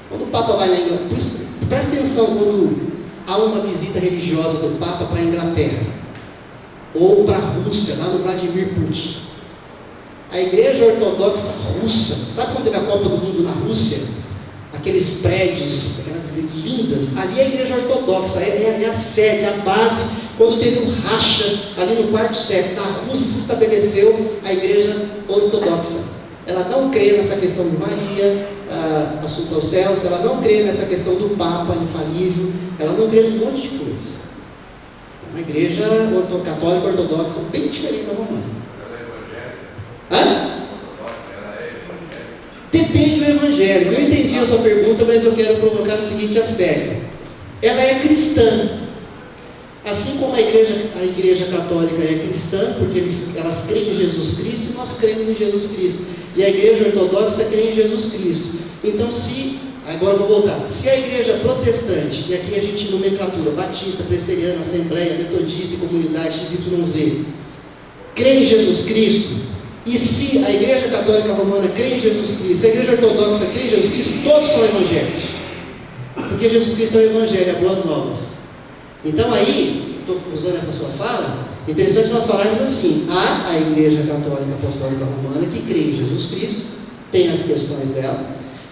quando o Papa vai na Inglaterra, presta atenção quando há uma visita religiosa do Papa para a Inglaterra ou para a Rússia, lá no Vladimir Putin. A igreja ortodoxa russa, sabe quando teve a Copa do Mundo na Rússia? Aqueles prédios, aquelas lindas, ali é a igreja ortodoxa, é a sede, a base. Quando teve um racha ali no quarto século, na Rússia se estabeleceu a igreja ortodoxa. Ela não crê nessa questão de Maria, assunto aos céus, ela não crê nessa questão do Papa infalível, ela não crê num monte de coisa. É uma igreja católica ortodoxa bem diferente da romana. Depende do evangelho. Eu entendi a sua pergunta, mas eu quero provocar no seguinte aspecto. Ela é cristã. Assim como a igreja católica é cristã, porque elas creem em Jesus Cristo, e nós cremos em Jesus Cristo. E a igreja ortodoxa crê em Jesus Cristo. Então, agora eu vou voltar. Se a igreja protestante, e aqui a gente nomenclatura, batista, presbiteriana, assembleia, metodista e comunidade XYZ, crê em Jesus Cristo, e se a igreja católica romana crê em Jesus Cristo, se a igreja ortodoxa crê em Jesus Cristo, todos são evangélicos. Porque Jesus Cristo é o evangelho, é boas novas. Então aí, estou usando essa sua fala, interessante nós falarmos assim: há a igreja católica apostólica romana que crê em Jesus Cristo, tem as questões dela.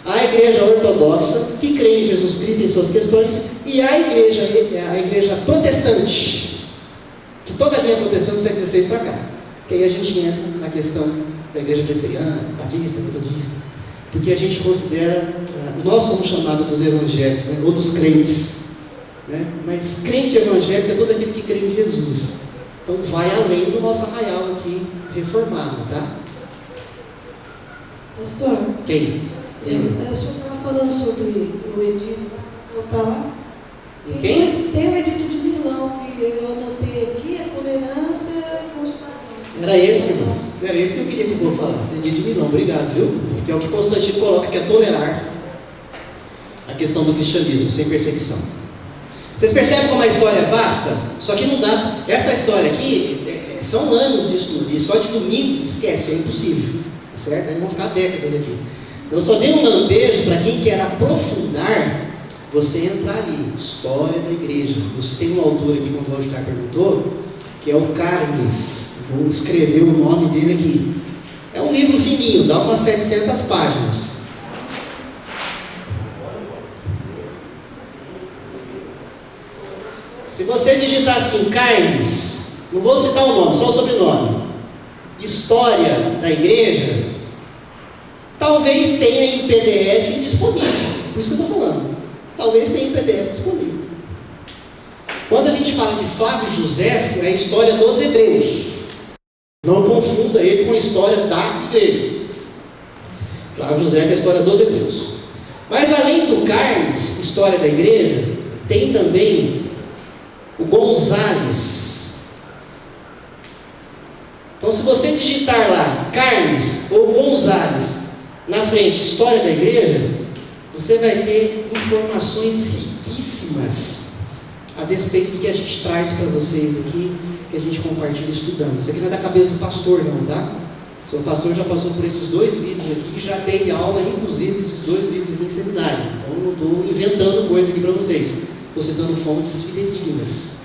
Há a igreja ortodoxa que crê em Jesus Cristo, tem suas questões. E há a igreja protestante, que toda a linha protestante do século XVI para cá. Que aí a gente entra na questão da igreja presbiteriana, batista, metodista, porque a gente considera, nós somos chamados dos evangélicos, né, ou dos crentes, né? Mas crente evangélico é todo aquele que crê em Jesus. Então vai além do nosso arraial aqui reformado, tá? Pastor, Quem? o senhor estava falando sobre o edito, está lá? Quem? Tem o edito de Milão, que eu anotei aqui, a tolerância constante. Era esse, irmão. Era esse que eu queria que o povo falasse. Edito de Milão, obrigado, viu? Porque é o que Constantino coloca, que é tolerar a questão do cristianismo, sem perseguição. Vocês percebem como a história é vasta? Só que não dá. Essa história aqui, são anos de estudo, e só de domingo, esquece, é impossível. Certo? Aí vão ficar décadas aqui. Eu só dei um lampejo para quem quer aprofundar, você entrar ali, história da igreja. Você tem um autor aqui, como o Walter perguntou, que é o Carnes. Vou escrever o nome dele aqui. É um livro fininho, dá umas 700 páginas. Se você digitar assim, Carnes, não vou citar o nome, só o sobrenome, História da Igreja, talvez tenha em PDF disponível. Por isso que eu estou falando. Talvez tenha em PDF disponível. Quando a gente fala de Flávio Josefo, é a história dos hebreus. Não confunda ele com a história da igreja. Flávio Josefo é a história dos hebreus. Mas além do Carnes, história da igreja, tem também o Gonzales. Então se você digitar lá Carnes ou Gonzales na frente, história da igreja, você vai ter informações riquíssimas a despeito do que a gente traz para vocês aqui, que a gente compartilha estudando. Isso aqui não é da cabeça do pastor não, tá? O seu pastor já passou por esses 2 livros aqui, já dei aula, inclusive, desses 2 livros aqui em seminário. Então, eu não estou inventando coisa aqui para vocês. Estou citando fontes fidedignas.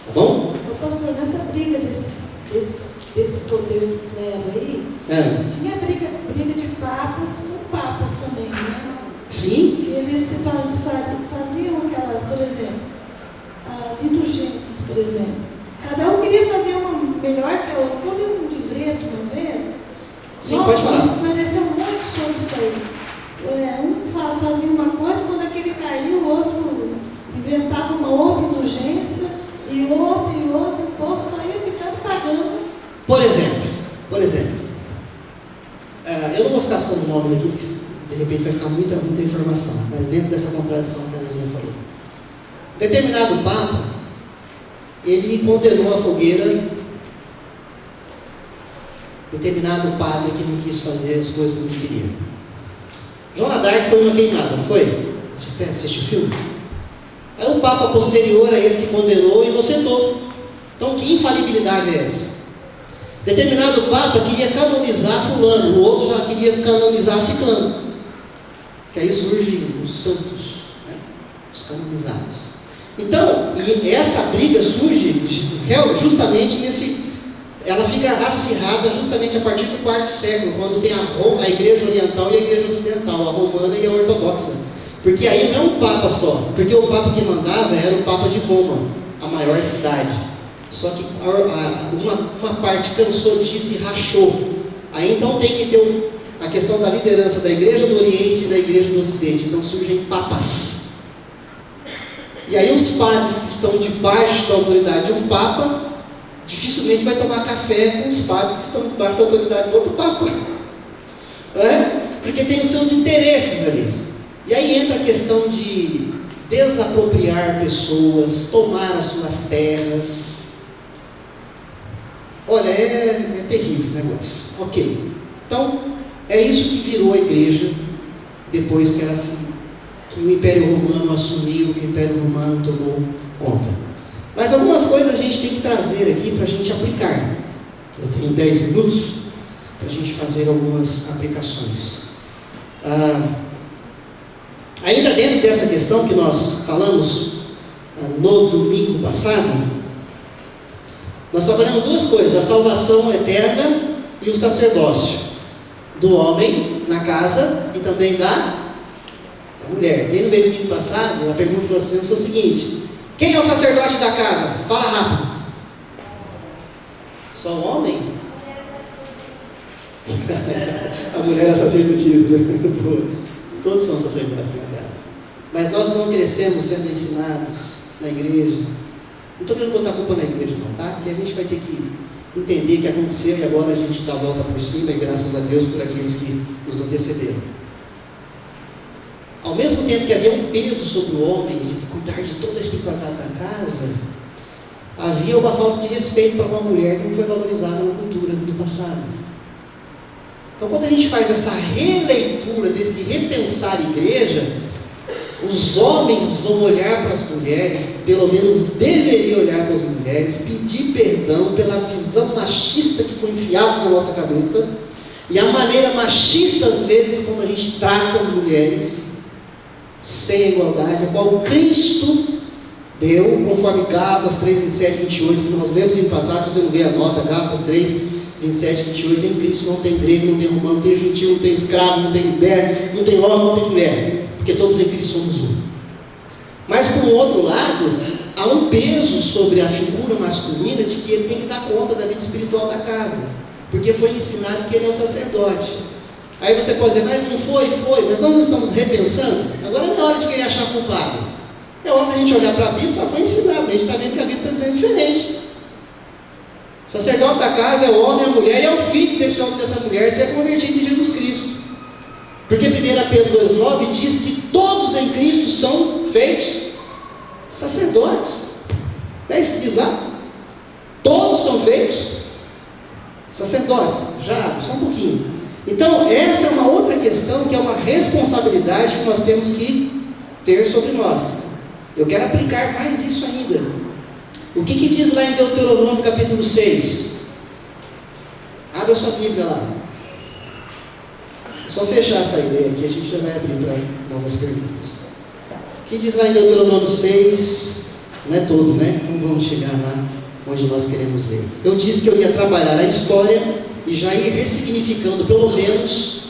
Tá bom? Pastor, nessa briga desse poder do clero aí, tinha briga de papas com papas também, né? Sim. Eles faziam aquelas, por exemplo, as indulgências, por exemplo. Cada um queria fazer uma melhor que a outra. Eu li um livreto uma vez. Sim, pode falar. Esclareceu muito sobre isso aí. Um fazia uma coisa, quando aquele caiu, o outro inventava uma outra indulgência, e outro, e o povo só ia ficando pagando. Por exemplo, eu não vou ficar citando nomes aqui, porque de repente vai ficar muita informação, mas dentro dessa contradição que a Terezinha falou. Determinado Papa, ele condenou a fogueira determinado padre que não quis fazer as coisas como ele queria. Joana d'Arc foi uma queimada, não foi? Você assistiu o filme? Aí um Papa posterior a esse que condenou e inocentou. Então, que infalibilidade é essa? Determinado Papa queria canonizar fulano, o outro já queria canonizar ciclano. Que aí surgem os santos, né? Os canonizados. Então, e essa briga surge justamente ela fica acirrada justamente a partir do 4º século, quando tem a Igreja Oriental e a Igreja Ocidental, a Romana e a Ortodoxa. Porque aí não é um Papa só, porque o Papa que mandava era o Papa de Roma, a maior cidade. Só que uma parte cansou disso e rachou. Aí então tem que ter a questão da liderança da Igreja do Oriente e da Igreja do Ocidente. Então surgem papas. E aí os padres que estão debaixo da autoridade de um Papa, dificilmente vai tomar café com os padres que estão debaixo da autoridade do outro Papa. Porque tem os seus interesses ali. E aí entra a questão de desapropriar pessoas, tomar as suas terras. Olha, é terrível o negócio. Ok. Então, é isso que virou a igreja depois que o Império Romano assumiu, que o Império Romano tomou conta. Mas algumas coisas a gente tem que trazer aqui para a gente aplicar. Eu tenho 10 minutos para a gente fazer algumas aplicações. Ainda dentro dessa questão que nós falamos no domingo passado, nós trabalhamos 2 coisas: a salvação eterna e o sacerdócio do homem na casa e também da mulher. E no domingo passado, a pergunta que nós fizemos foi o seguinte: quem é o sacerdote da casa? Fala rápido. Só o homem? A mulher é sacerdotisa. Todos são sacerdotes na casa. Mas nós não crescemos sendo ensinados na igreja. Não estou querendo botar a culpa na igreja não, tá? Porque a gente vai ter que entender o que aconteceu e agora a gente dá a volta por cima, e graças a Deus por aqueles que nos antecederam. Ao mesmo tempo que havia um peso sobre o homem de cuidar de toda a espiritualidade da casa, havia uma falta de respeito para uma mulher que não foi valorizada na cultura do passado. Então, quando a gente faz essa releitura, desse repensar a igreja, os homens vão olhar para as mulheres, pelo menos deveriam olhar para as mulheres, pedir perdão pela visão machista que foi enfiada na nossa cabeça, e a maneira machista, às vezes, como a gente trata as mulheres, sem igualdade, a qual Cristo deu, conforme Gálatas 3, 27, 28, que nós lemos em passado. Se você não vê a nota, Gálatas 3, 27, 28, em Cristo não tem grego, não tem romano, não tem gentil, não tem escravo, não tem mulher, não tem homem, não tem mulher, porque todos em Cristo somos um. Mas por outro lado, há um peso sobre a figura masculina de que ele tem que dar conta da vida espiritual da casa, porque foi ensinado que ele é o sacerdote. Aí você pode dizer, mas não foi, mas nós não estamos repensando. Agora não é hora de querer achar culpado. É hora da gente olhar para a Bíblia e falar, foi ensinado, a gente está vendo que a Bíblia está dizendo diferente. O sacerdote da casa é o homem, a mulher, e é o filho desse homem e dessa mulher ser convertido em Jesus Cristo. Porque 1 Pedro 2,9 diz que todos em Cristo são feitos sacerdotes. É isso que diz lá. Todos são feitos Sacerdotes, já, só um pouquinho. Então, essa é uma outra questão que é uma responsabilidade que nós temos que ter sobre nós. Eu quero aplicar mais isso ainda. O que diz lá em Deuteronômio capítulo 6? Abra sua Bíblia lá. É só fechar essa ideia aqui, a gente já vai abrir para novas perguntas. O que diz lá em Deuteronômio 6? Não é todo, né? Não vamos chegar lá onde nós queremos ler. Eu disse que eu ia trabalhar a história e já ir ressignificando, pelo menos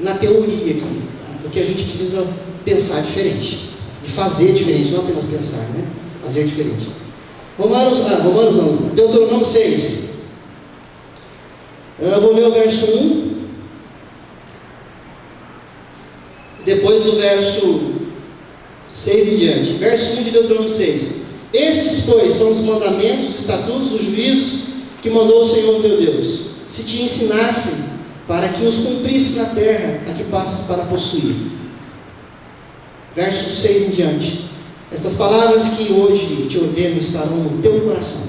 na teoria aqui, porque a gente precisa pensar diferente, e fazer diferente, não apenas pensar, né? Fazer diferente. Romanos não, Deuteronômio 6. Eu vou ler o verso 1, depois do verso 6 em diante. Verso 1 de Deuteronômio 6. Estes, pois, são os mandamentos, os estatutos, os juízos que mandou o Senhor teu Deus, se te ensinassem, para que os cumprisse na terra a que passas para possuir. Verso 6 em diante. Estas palavras que hoje te ordeno estarão no teu coração.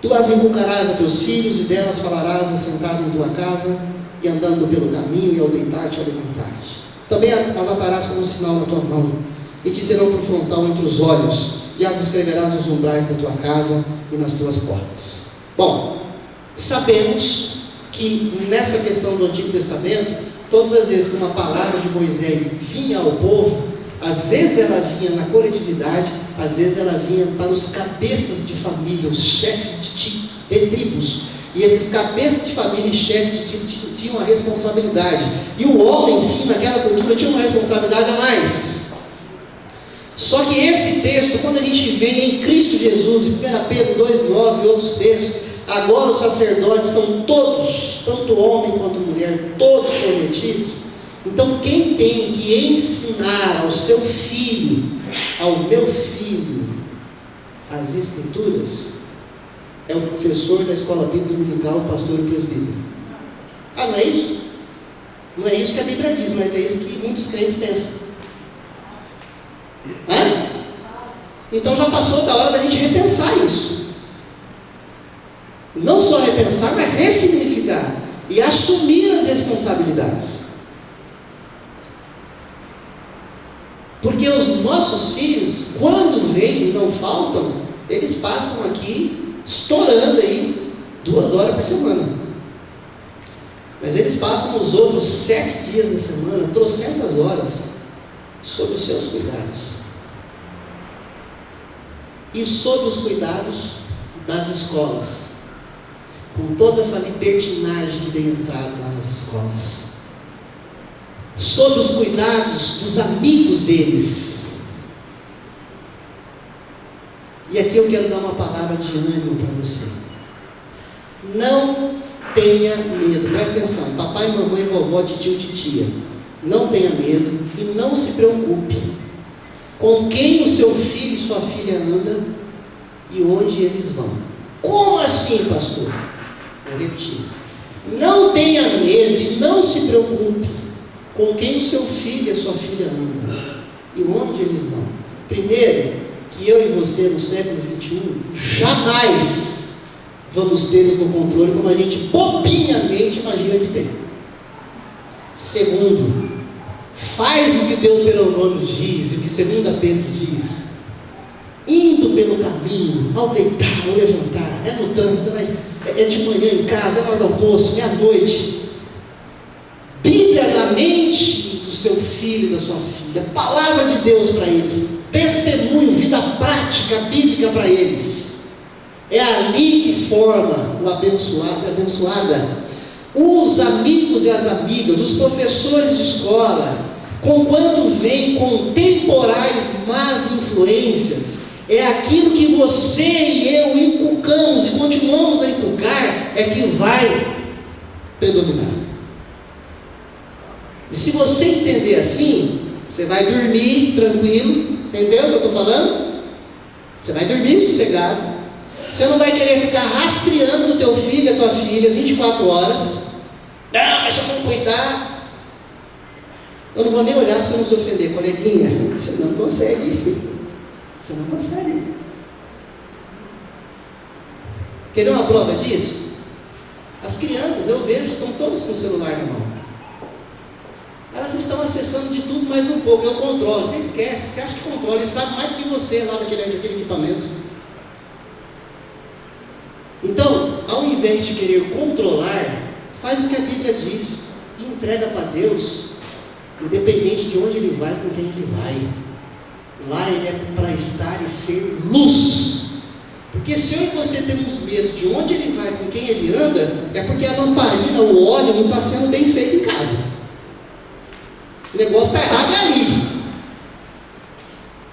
Tu as inculcarás a teus filhos, e delas falarás assentado em tua casa, e andando pelo caminho, e ao deitar-te, ao levantar-te. Também as atarás como sinal na tua mão, e te serão por frontal entre os olhos, e as escreverás nos umbrais da tua casa e nas tuas portas. Bom, sabemos que nessa questão do Antigo Testamento, todas as vezes que uma palavra de Moisés vinha ao povo, às vezes ela vinha na coletividade, às vezes ela vinha para os cabeças de família, os chefes de tribos. E esses cabeças de família e chefes de tribo tinham a responsabilidade. E o homem em si, naquela cultura, tinha uma responsabilidade a mais. Só que esse texto, quando a gente vê em Cristo Jesus, em 1 Pedro 2,9 e outros textos, agora os sacerdotes são todos, tanto homem quanto mulher, todos prometidos. Então quem tem que ensinar ao seu filho, ao meu filho, as escrituras, é o professor da escola bíblica dominical, o pastor e o presbítero. Ah, não é isso? Não é isso que a Bíblia diz, mas é isso que muitos crentes pensam. Então já passou da hora da gente repensar isso. Não só repensar, mas ressignificar e assumir as responsabilidades. Porque os nossos filhos, quando vêm e não faltam, eles passam aqui estourando aí 2 horas por semana. Mas eles passam os outros 7 dias da semana, 300 horas, sob os seus cuidados. E sob os cuidados das escolas, com toda essa libertinagem que tem entrado lá nas escolas, sob os cuidados dos amigos deles. E aqui eu quero dar uma palavra de ânimo para você. Não tenha medo, presta atenção, papai, mamãe, vovó, tio, titia, não tenha medo e não se preocupe com quem o seu filho e sua filha anda e onde eles vão. Como assim, pastor? Vou repetir. Não tenha medo e não se preocupe com quem o seu filho e a sua filha anda e onde eles vão. Primeiro, que eu e você no século XXI jamais vamos ter isso no controle como a gente bobinhamente imagina que tem. Segundo, faz o que Deuteronômio diz, e o que 2 Pedro diz, indo pelo caminho, ao deitar, ao levantar, é no trânsito, é de manhã em casa, é na hora do almoço, é à noite. Bíblia na mente do seu filho e da sua filha, palavra de Deus para eles, testemunho, vida prática bíblica para eles. É ali que forma o abençoado e a abençoada. Os amigos e as amigas, os professores de escola, conquanto vêm com temporais más influências, é aquilo que você e eu inculcamos e continuamos a inculcar, é que vai predominar. E se você entender assim, você vai dormir tranquilo, entendeu o que eu estou falando? Você vai dormir sossegado. Você não vai querer ficar rastreando o teu filho e a tua filha 24 horas. Não, mas se eu não cuidar, eu não vou nem olhar para você não se ofender, coleguinha. Você não consegue. Você não consegue. Quer uma prova disso? As crianças, eu vejo, estão todas com o celular na mão. Elas estão acessando de tudo mais um pouco. Eu controlo. Você esquece, você acha que controla, ele sabe mais do que você lá daquele equipamento. Então, ao invés de querer controlar, faz o que a Bíblia diz e entrega para Deus, independente de onde ele vai, com quem ele vai. Lá ele é para estar e ser luz. Porque se eu e você temos medo de onde ele vai, com quem ele anda, é porque a lamparina, o óleo não está sendo bem feito em casa. O negócio está errado ali.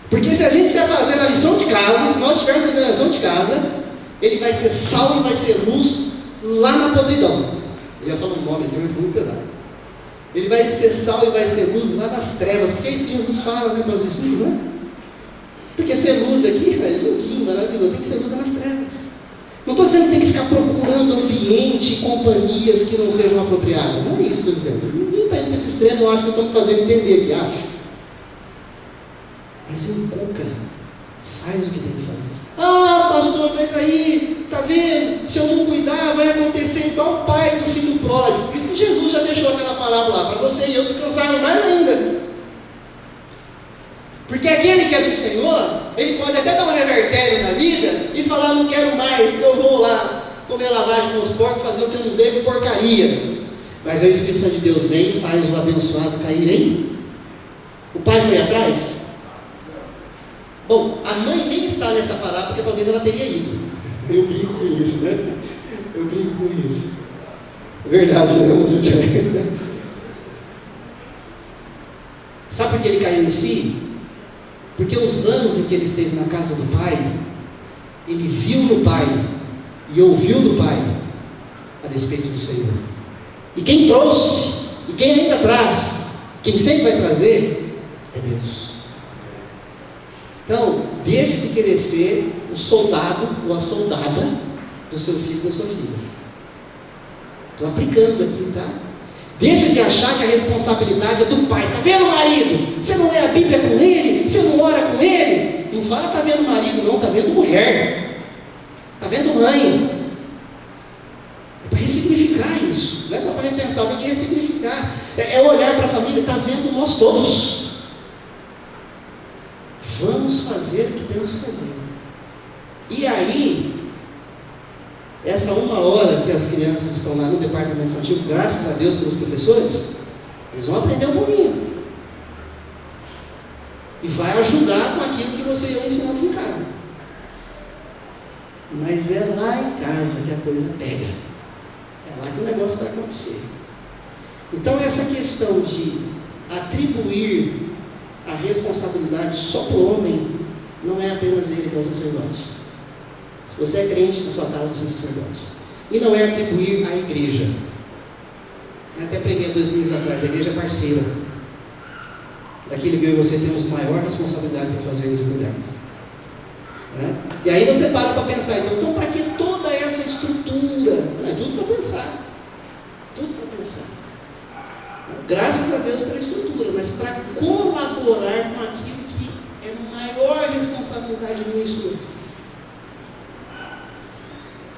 Porque se a gente estiver fazendo a lição de casa, se nós estivermos fazendo a lição de casa, ele vai ser sal e vai ser luz lá na podridão. Eu ia falar um nome aqui, mas ficou muito pesado. Ele vai ser sal e vai ser luz lá nas trevas. Porque é isso que Jesus fala, né, para os discípulos, né? Porque ser luz aqui, velho, lindinho, maravilhoso, tem que ser luz nas trevas. Não estou dizendo que tem que ficar procurando ambiente e companhias que não sejam apropriadas. Não é isso que eu estou dizendo. Ninguém está indo para esse extremo, eu acho que eu estou me fazendo entender, que acho. Mas inculca, faz o que tem que fazer. Ah, pastor, mas aí, tá vendo? Se eu não cuidar, vai acontecer igual o pai do filho pródigo. Por isso que Jesus já deixou aquela parábola lá, para você e eu descansarmos mais ainda. Porque aquele que é do Senhor, ele pode até dar uma revertério na vida e falar, não quero mais, eu vou lá comer lavagem com os porcos, fazer o que eu não devo, porcaria. Mas aí o Espírito Santo de Deus vem e faz o abençoado cair em. O pai foi atrás? Bom, a mãe nem está nessa parábola, porque talvez ela teria ido. Eu brinco com isso, né? Eu brinco com isso. É verdade, né? Sabe por que ele caiu em si? Porque os anos em que ele esteve na casa do pai, ele viu no pai e ouviu do pai a despeito do Senhor. E quem trouxe, e quem ainda traz, quem sempre vai trazer, é Deus. Então, deixe de querer ser o soldado ou a soldada do seu filho ou da sua filha. Estou aplicando aqui, tá? Deixa de achar que a responsabilidade é do pai. Está vendo, marido? Você não lê a Bíblia com ele? Você não ora com ele? Não fala está vendo marido, não. Está vendo mulher. Está vendo mãe. É para ressignificar isso. Não é só para repensar, tem que ressignificar. É olhar para a família. Está vendo nós todos. Vamos fazer o que temos que fazer. E aí, essa 1 hora que as crianças estão lá no departamento infantil, graças a Deus pelos professores, eles vão aprender um pouquinho. E vai ajudar com aquilo que você e eu ensinamos em casa. Mas é lá em casa que a coisa pega. É lá que o negócio vai acontecer. Então essa questão de atribuir a responsabilidade só para o homem, não é apenas ele que é o sacerdote. Se você é crente, na sua casa você é sacerdote. E não é atribuir à igreja. Eu até preguei 2 meses atrás, a igreja é parceira. Daquilo que eu e você temos maior responsabilidade para fazermos e cuidarmos. Né? E aí você para pensar, então para que toda essa estrutura? Não, é tudo para pensar. Tudo para pensar. Graças a Deus pela estrutura, mas para colaborar com aquilo que é maior responsabilidade minha e sua.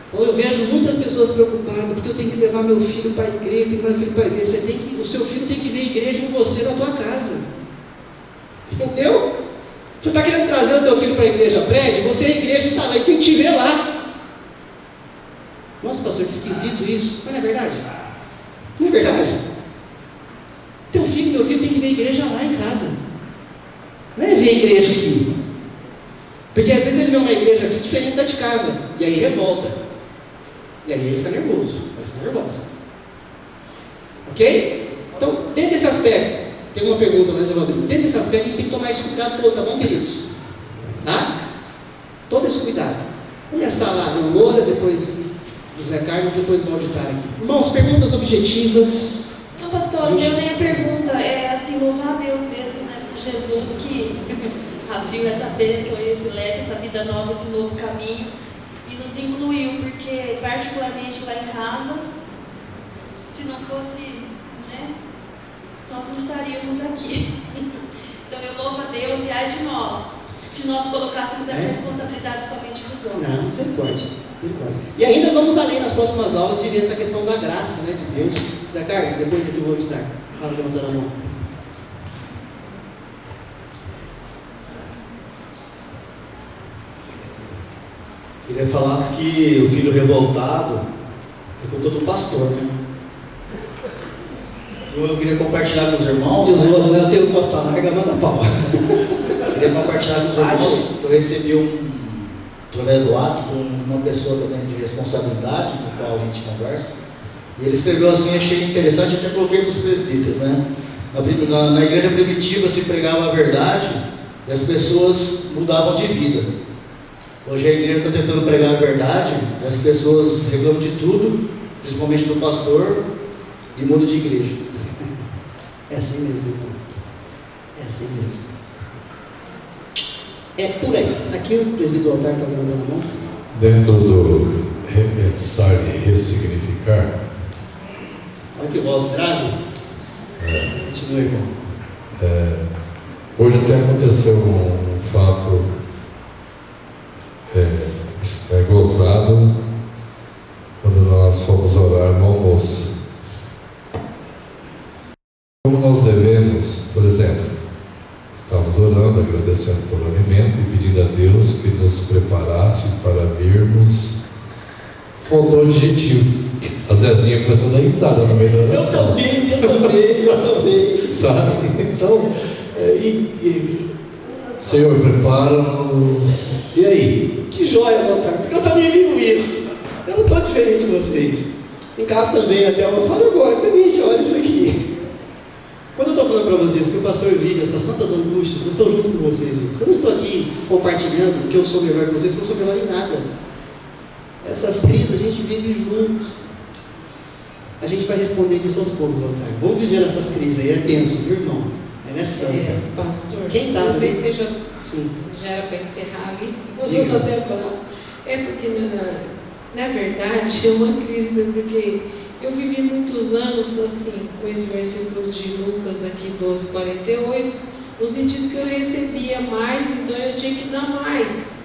Então eu vejo muitas pessoas preocupadas, porque eu tenho que levar meu filho para a igreja, tenho que levar meu filho para a igreja. O seu filho tem que ver a igreja em você, na tua casa. Entendeu? Você está querendo trazer o teu filho para a igreja prédio, você é a igreja e está lá, e quem te vê lá. Nossa, pastor, que esquisito isso. Mas não é verdade? Não é verdade? Teu filho, meu filho, tem que ver a igreja lá em casa. Não é ver a igreja aqui. Porque às vezes ele vê uma igreja aqui diferente da de casa, e aí revolta. E aí ele fica nervoso, vai ficar nervosa. Ok? Então, dentro desse aspecto, tem uma pergunta lá, já vou abrir. Dentro desse aspecto, a gente tem que tomar esse cuidado todo, tá bom, queridos? Tá? Todo esse cuidado. Começar lá, no Moura, depois José Carlos, depois o auditário aqui. Irmãos, perguntas objetivas. Não, pastor, eu nem a pergunta, é assim, louvar a Deus mesmo, né, por Jesus que abriu essa bênção, esse leque, essa vida nova, esse novo caminho. E nos incluiu, porque particularmente lá em casa, se não fosse, né, nós não estaríamos aqui. Então eu louvo a Deus e ai de nós, se nós colocássemos essa responsabilidade somente nos homens. Não, você pode. E ainda vamos além nas próximas aulas de ver essa questão da graça, né, de Deus. Zé Carlos, depois aqui eu vou ajudar. Fala, levantando a mão. Queria falar que o filho revoltado é culpa do pastor, né? Eu queria compartilhar com os irmãos. Os outros, né? Eu tenho costa larga, manda pau. Queria compartilhar com os irmãos que eu recebi através do WhatsApp, uma pessoa que eu tenho de responsabilidade, com qual a gente conversa. E ele escreveu assim, achei interessante, até coloquei para os presbíteros, né? Na igreja primitiva se pregava a verdade e as pessoas mudavam de vida. Hoje a igreja está tentando pregar a verdade e as pessoas reclamam de tudo, principalmente do pastor, e mudam de igreja. É assim mesmo, irmão. É assim mesmo. É por aí. Aqui o presbítero do altar está levantando a mão. Dentro do repensar e ressignificar. Olha que voz grave. Continua, irmão. Hoje até aconteceu um fato gozado quando nós fomos orar no almoço. Como nós devemos, por exemplo, estávamos orando, agradecendo pelo alimento e pedindo a Deus que nos preparasse para virmos. Faltou adjetivo. A Zezinha começou a dar risada no meio da oração. Eu também. Sabe? Então, Senhor, prepara-nos. E aí? Que joia, meu altar, porque eu também vivo isso. Eu não estou diferente de vocês. Em casa também, até eu falo agora, permite, olha isso aqui. Quando eu estou falando para vocês que o pastor vive essas santas angústias, eu estou junto com vocês. Eu não estou aqui compartilhando que eu sou melhor que vocês, que eu sou melhor em nada. Essas crises a gente vive junto. A gente vai responder isso aos poucos, altar. Vamos viver essas crises aí, é bênção, viu, irmão? Ela é santa. Pastor, Quem eu sei que sabe? você Sim. já era para encerrar ali. Diga. Eu estou até bravo. É porque, na verdade, é uma crise, porque eu vivi muitos anos assim, com esse versículo de Lucas aqui, 12:48, no sentido que eu recebia mais, então eu tinha que dar mais.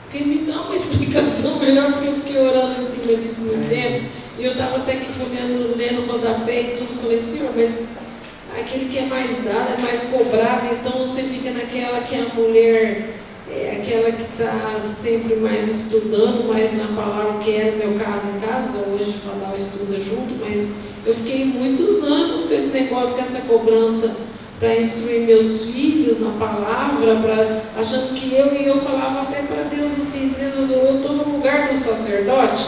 Porque me dá uma explicação melhor, porque eu fiquei orando em cima disso muito tempo, e eu estava até aqui folheando, lendo o rodapé e tudo, falei, Senhor, mas aquele que é mais dado é mais cobrado, então você fica naquela que a mulher aquela que está sempre mais estudando, mais na palavra, que era o meu caso em casa, hoje Fadal estuda junto, mas eu fiquei muitos anos com esse negócio, com essa cobrança para instruir meus filhos na palavra, achando que eu falava até para Deus assim, Deus, eu estou no lugar do sacerdote,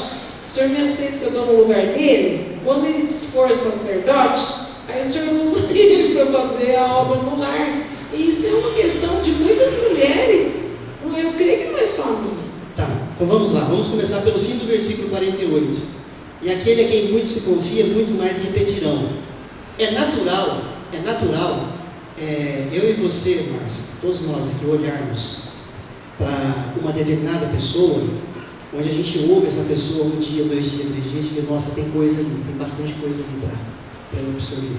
o Senhor me aceita que eu estou no lugar dele, quando ele for sacerdote, aí o Senhor usa ele para fazer a obra no lar. E isso é uma questão de muitas mulheres. Eu creio que não é só a minha. Tá, então vamos lá. Vamos começar pelo fim do versículo 48. E aquele a quem muito se confia, muito mais repetirão. É natural, eu e você, Márcia, todos nós aqui, olharmos para uma determinada pessoa, onde a gente ouve essa pessoa 1 dia, 2 dias, 3 dias, e nossa, tem coisa ali, tem bastante coisa ali para eu absorver.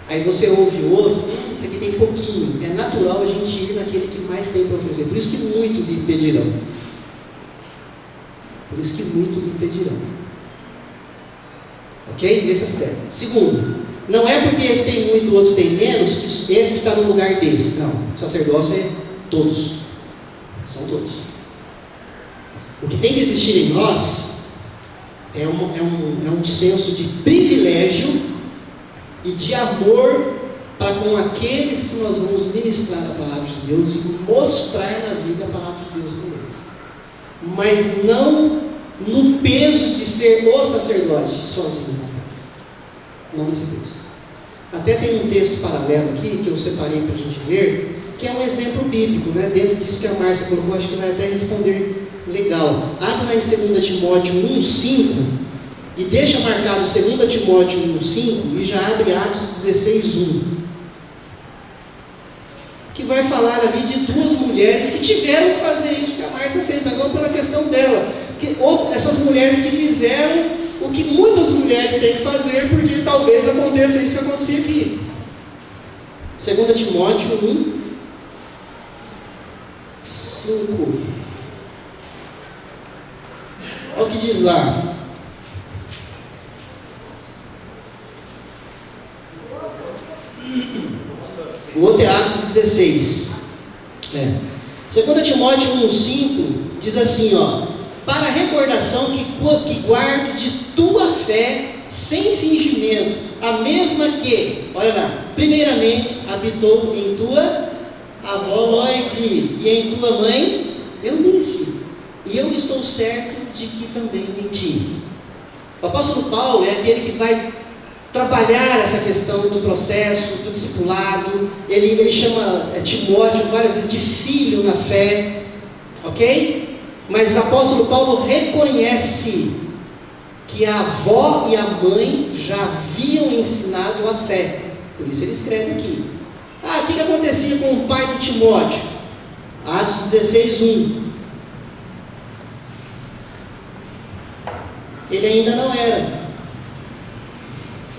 Aí você ouve o outro, isso aqui tem pouquinho. É natural a gente ir naquele que mais tem para oferecer. Por isso que muito lhe pedirão. Ok? Nesse aspecto. Segundo, não é porque esse tem muito, o outro tem menos, que esse está no lugar desse. Não. O sacerdócio é todos. São todos. O que tem que existir em nós é um senso de privilégio e de amor para com aqueles que nós vamos ministrar a palavra de Deus e mostrar na vida a palavra de Deus com eles. Mas não no peso de ser o sacerdote sozinho na casa. Não nesse peso. Até tem um texto paralelo aqui que eu separei para a gente ver, que é um exemplo bíblico, né? Dentro disso que a Márcia colocou, acho que vai até responder legal. Abre lá em 2 Timóteo 1:5. E deixa marcado 2 Timóteo 1:5 e já abre Atos 16:1, que vai falar ali de 2 mulheres que tiveram que fazer isso que a Márcia fez, mas não pela questão dela, essas mulheres que fizeram o que muitas mulheres têm que fazer, porque talvez aconteça isso que acontecia aqui. 2 Timóteo 1, 5. Olha o que diz lá. O outro é Atos 16. 2 Timóteo 1,5 diz assim, ó: para recordação que guardo de tua fé sem fingimento, a mesma que, olha lá, primeiramente habitou em tua avó Loide e em tua mãe Eunice, e eu estou certo de que também em ti. O apóstolo Paulo é aquele que vai trabalhar essa questão do processo, do discipulado. Ele chama Timóteo várias vezes de filho na fé, ok? Mas o apóstolo Paulo reconhece que a avó e a mãe já haviam ensinado a fé. Por isso ele escreve aqui. O que acontecia com o pai de Timóteo? Atos 16:1. Ele ainda não era.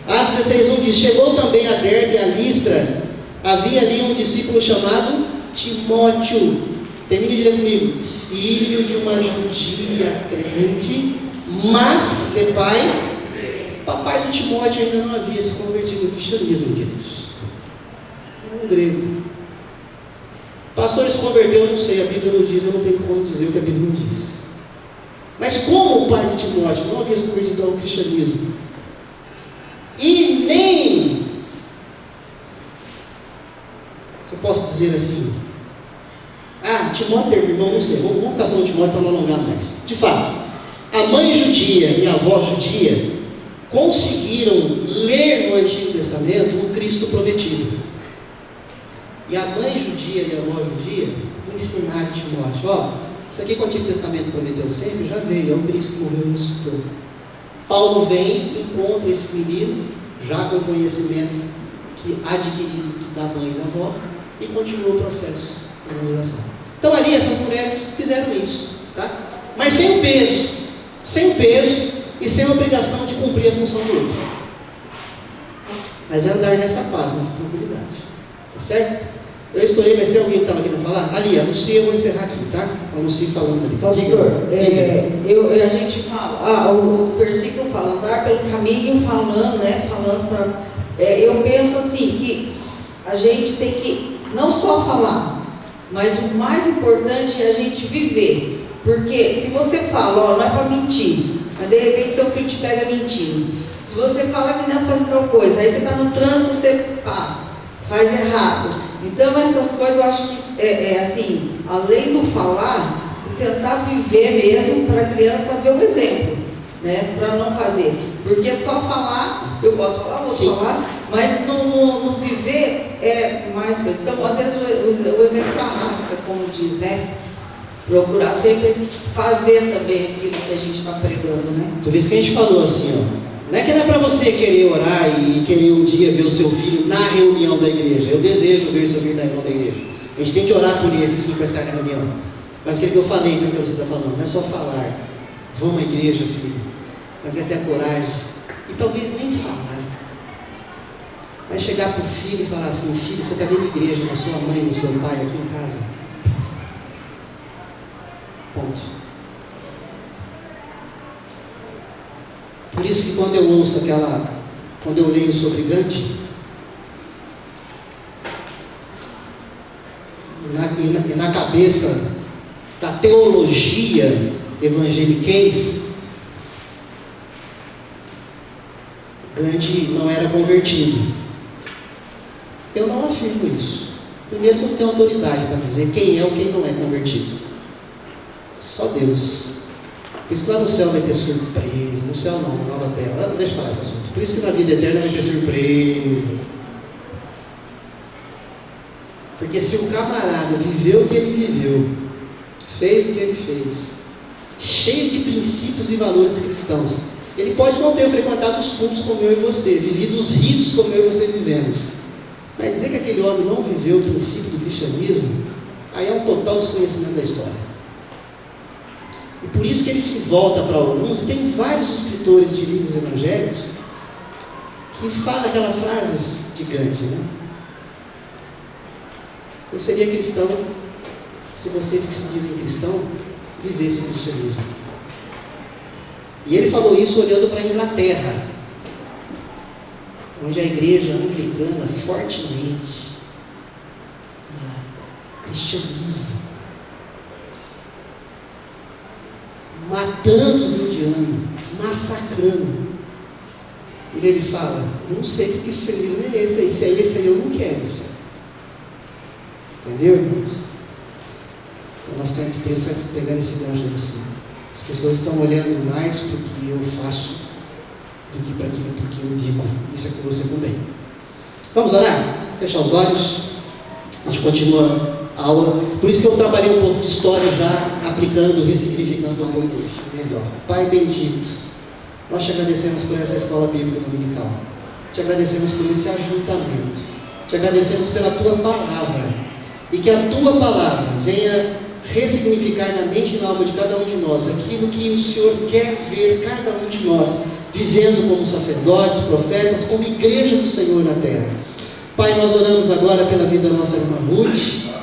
Atos 16:1 diz: chegou também a Derbe e a Listra, havia ali um discípulo chamado Timóteo. Termine de ler comigo. Filho de uma judia crente, mas de papai de Timóteo ainda não havia se convertido ao cristianismo, queridos. Um grego. Pastor se converteu, eu não sei, a Bíblia não diz, eu não tenho como dizer o que a Bíblia não diz. Mas como o pai de Timóteo não havia se convertido ao cristianismo, e nem, se eu posso dizer assim, Timóteo teve irmão, não sei, vamos ficar só no Timóteo para não alongar mais. De fato, a mãe judia e a avó judia conseguiram ler no Antigo Testamento o Cristo prometido. E a mãe judia e a avó judia ensinaram Timóteo: isso aqui que o Antigo Testamento prometeu sempre, já veio, é o Cristo que morreu e ressuscitou. Paulo vem, encontra esse menino, já com conhecimento que adquirido da mãe e da avó, e continua o processo de evangelização. Então ali essas mulheres fizeram isso, tá? Mas sem o peso e sem a obrigação de cumprir a função do outro. Mas é andar nessa paz, nessa tranquilidade, tá certo? Eu estourei, mas tem alguém que estava querendo falar? Ali, anuncia, eu vou encerrar aqui, tá? Anuncie falando ali. Pastor, a gente fala, o versículo fala, andar pelo caminho falando, né? Falando para. Eu penso assim, que a gente tem que não só falar, mas o mais importante é a gente viver. Porque se você fala, não é para mentir, mas de repente seu filho te pega mentindo. Se você fala que não fazer tal coisa, aí você está no trânsito, você faz errado. Então essas coisas eu acho que assim, além do falar, tentar viver mesmo para a criança ver o exemplo, né? Para não fazer. Porque só falar, eu posso falar, vou falar, mas não viver é mais coisa. Então, às vezes o exemplo arrasta, como diz, né? Procurar sempre fazer também aquilo que a gente está pregando, né? Por isso que a gente falou assim, não é que não é para você querer orar e querer um dia ver o seu filho na reunião da igreja. Eu desejo ver o seu filho na reunião da igreja. A gente tem que orar por esse sim para estar na reunião. Mas aquilo que eu falei, né, que você está falando, não é só falar, vamos à igreja, filho, mas é ter a coragem, e talvez nem falar. Vai chegar para o filho e falar assim: filho, você está vendo a igreja, na sua mãe, no seu pai, aqui em casa? Ponto. Por isso que quando eu ouço quando eu leio sobre Gandhi, na cabeça da teologia evangeliquez, Gandhi não era convertido. Eu não afirmo isso. Primeiro que eu não tenho autoridade para dizer quem é ou quem não é convertido. Só Deus. Por isso que lá no céu vai ter surpresa. No céu não, na nova terra. Não deixa eu falar esse assunto. Por isso que na vida eterna vai ter surpresa. Porque se o camarada viveu o que ele viveu, fez o que ele fez, cheio de princípios e valores cristãos, ele pode não ter frequentado os cultos como eu e você, vivido os ritos como eu e você vivemos, mas dizer que aquele homem não viveu o princípio do cristianismo, aí é um total desconhecimento da história. E por isso que ele se volta para alguns, e tem vários escritores de livros evangélicos que falam aquela frase de Gandhi, né? Eu seria cristão se vocês que se dizem cristãos vivessem o cristianismo. E ele falou isso olhando para a Inglaterra, onde a igreja anglicana fortemente cristianismo, matando os indianos, massacrando. E ele fala, não sei que cristianismo é esse aí, esse aí eu não quero. Sabe? Entendeu, irmãos? Então nós temos que pegar esse gancho assim. As pessoas estão olhando mais para o que eu faço do que para aquilo que eu digo. Isso é com você também. Vamos orar? Fechar os olhos. A gente continua a aula. Por isso que eu trabalhei um pouco de história já, aplicando, ressignificando mais melhor. Pai bendito, nós te agradecemos por essa escola bíblica dominical. Te agradecemos por esse ajuntamento. Te agradecemos pela tua palavra. E que a tua palavra venha ressignificar na mente e na alma de cada um de nós aquilo que o Senhor quer ver cada um de nós vivendo como sacerdotes, profetas, como igreja do Senhor na terra. Pai, nós oramos agora pela vida da nossa irmã Ruth,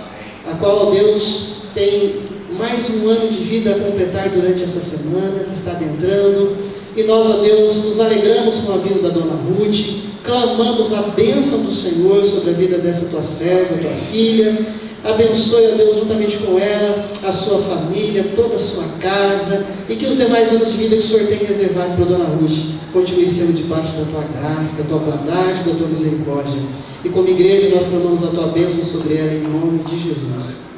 a qual, ó Deus, tem mais um ano de vida a completar durante essa semana, que está adentrando, e nós, ó Deus, nos alegramos com a vida da dona Ruth, clamamos a bênção do Senhor sobre a vida dessa tua serva, tua filha. Abençoe, ó Deus, juntamente com ela, a sua família, toda a sua casa, e que os demais anos de vida que o Senhor tem reservado para a dona Ruth continue sendo debaixo da tua graça, da tua bondade, da tua misericórdia. E como igreja nós clamamos a tua bênção sobre ela em nome de Jesus.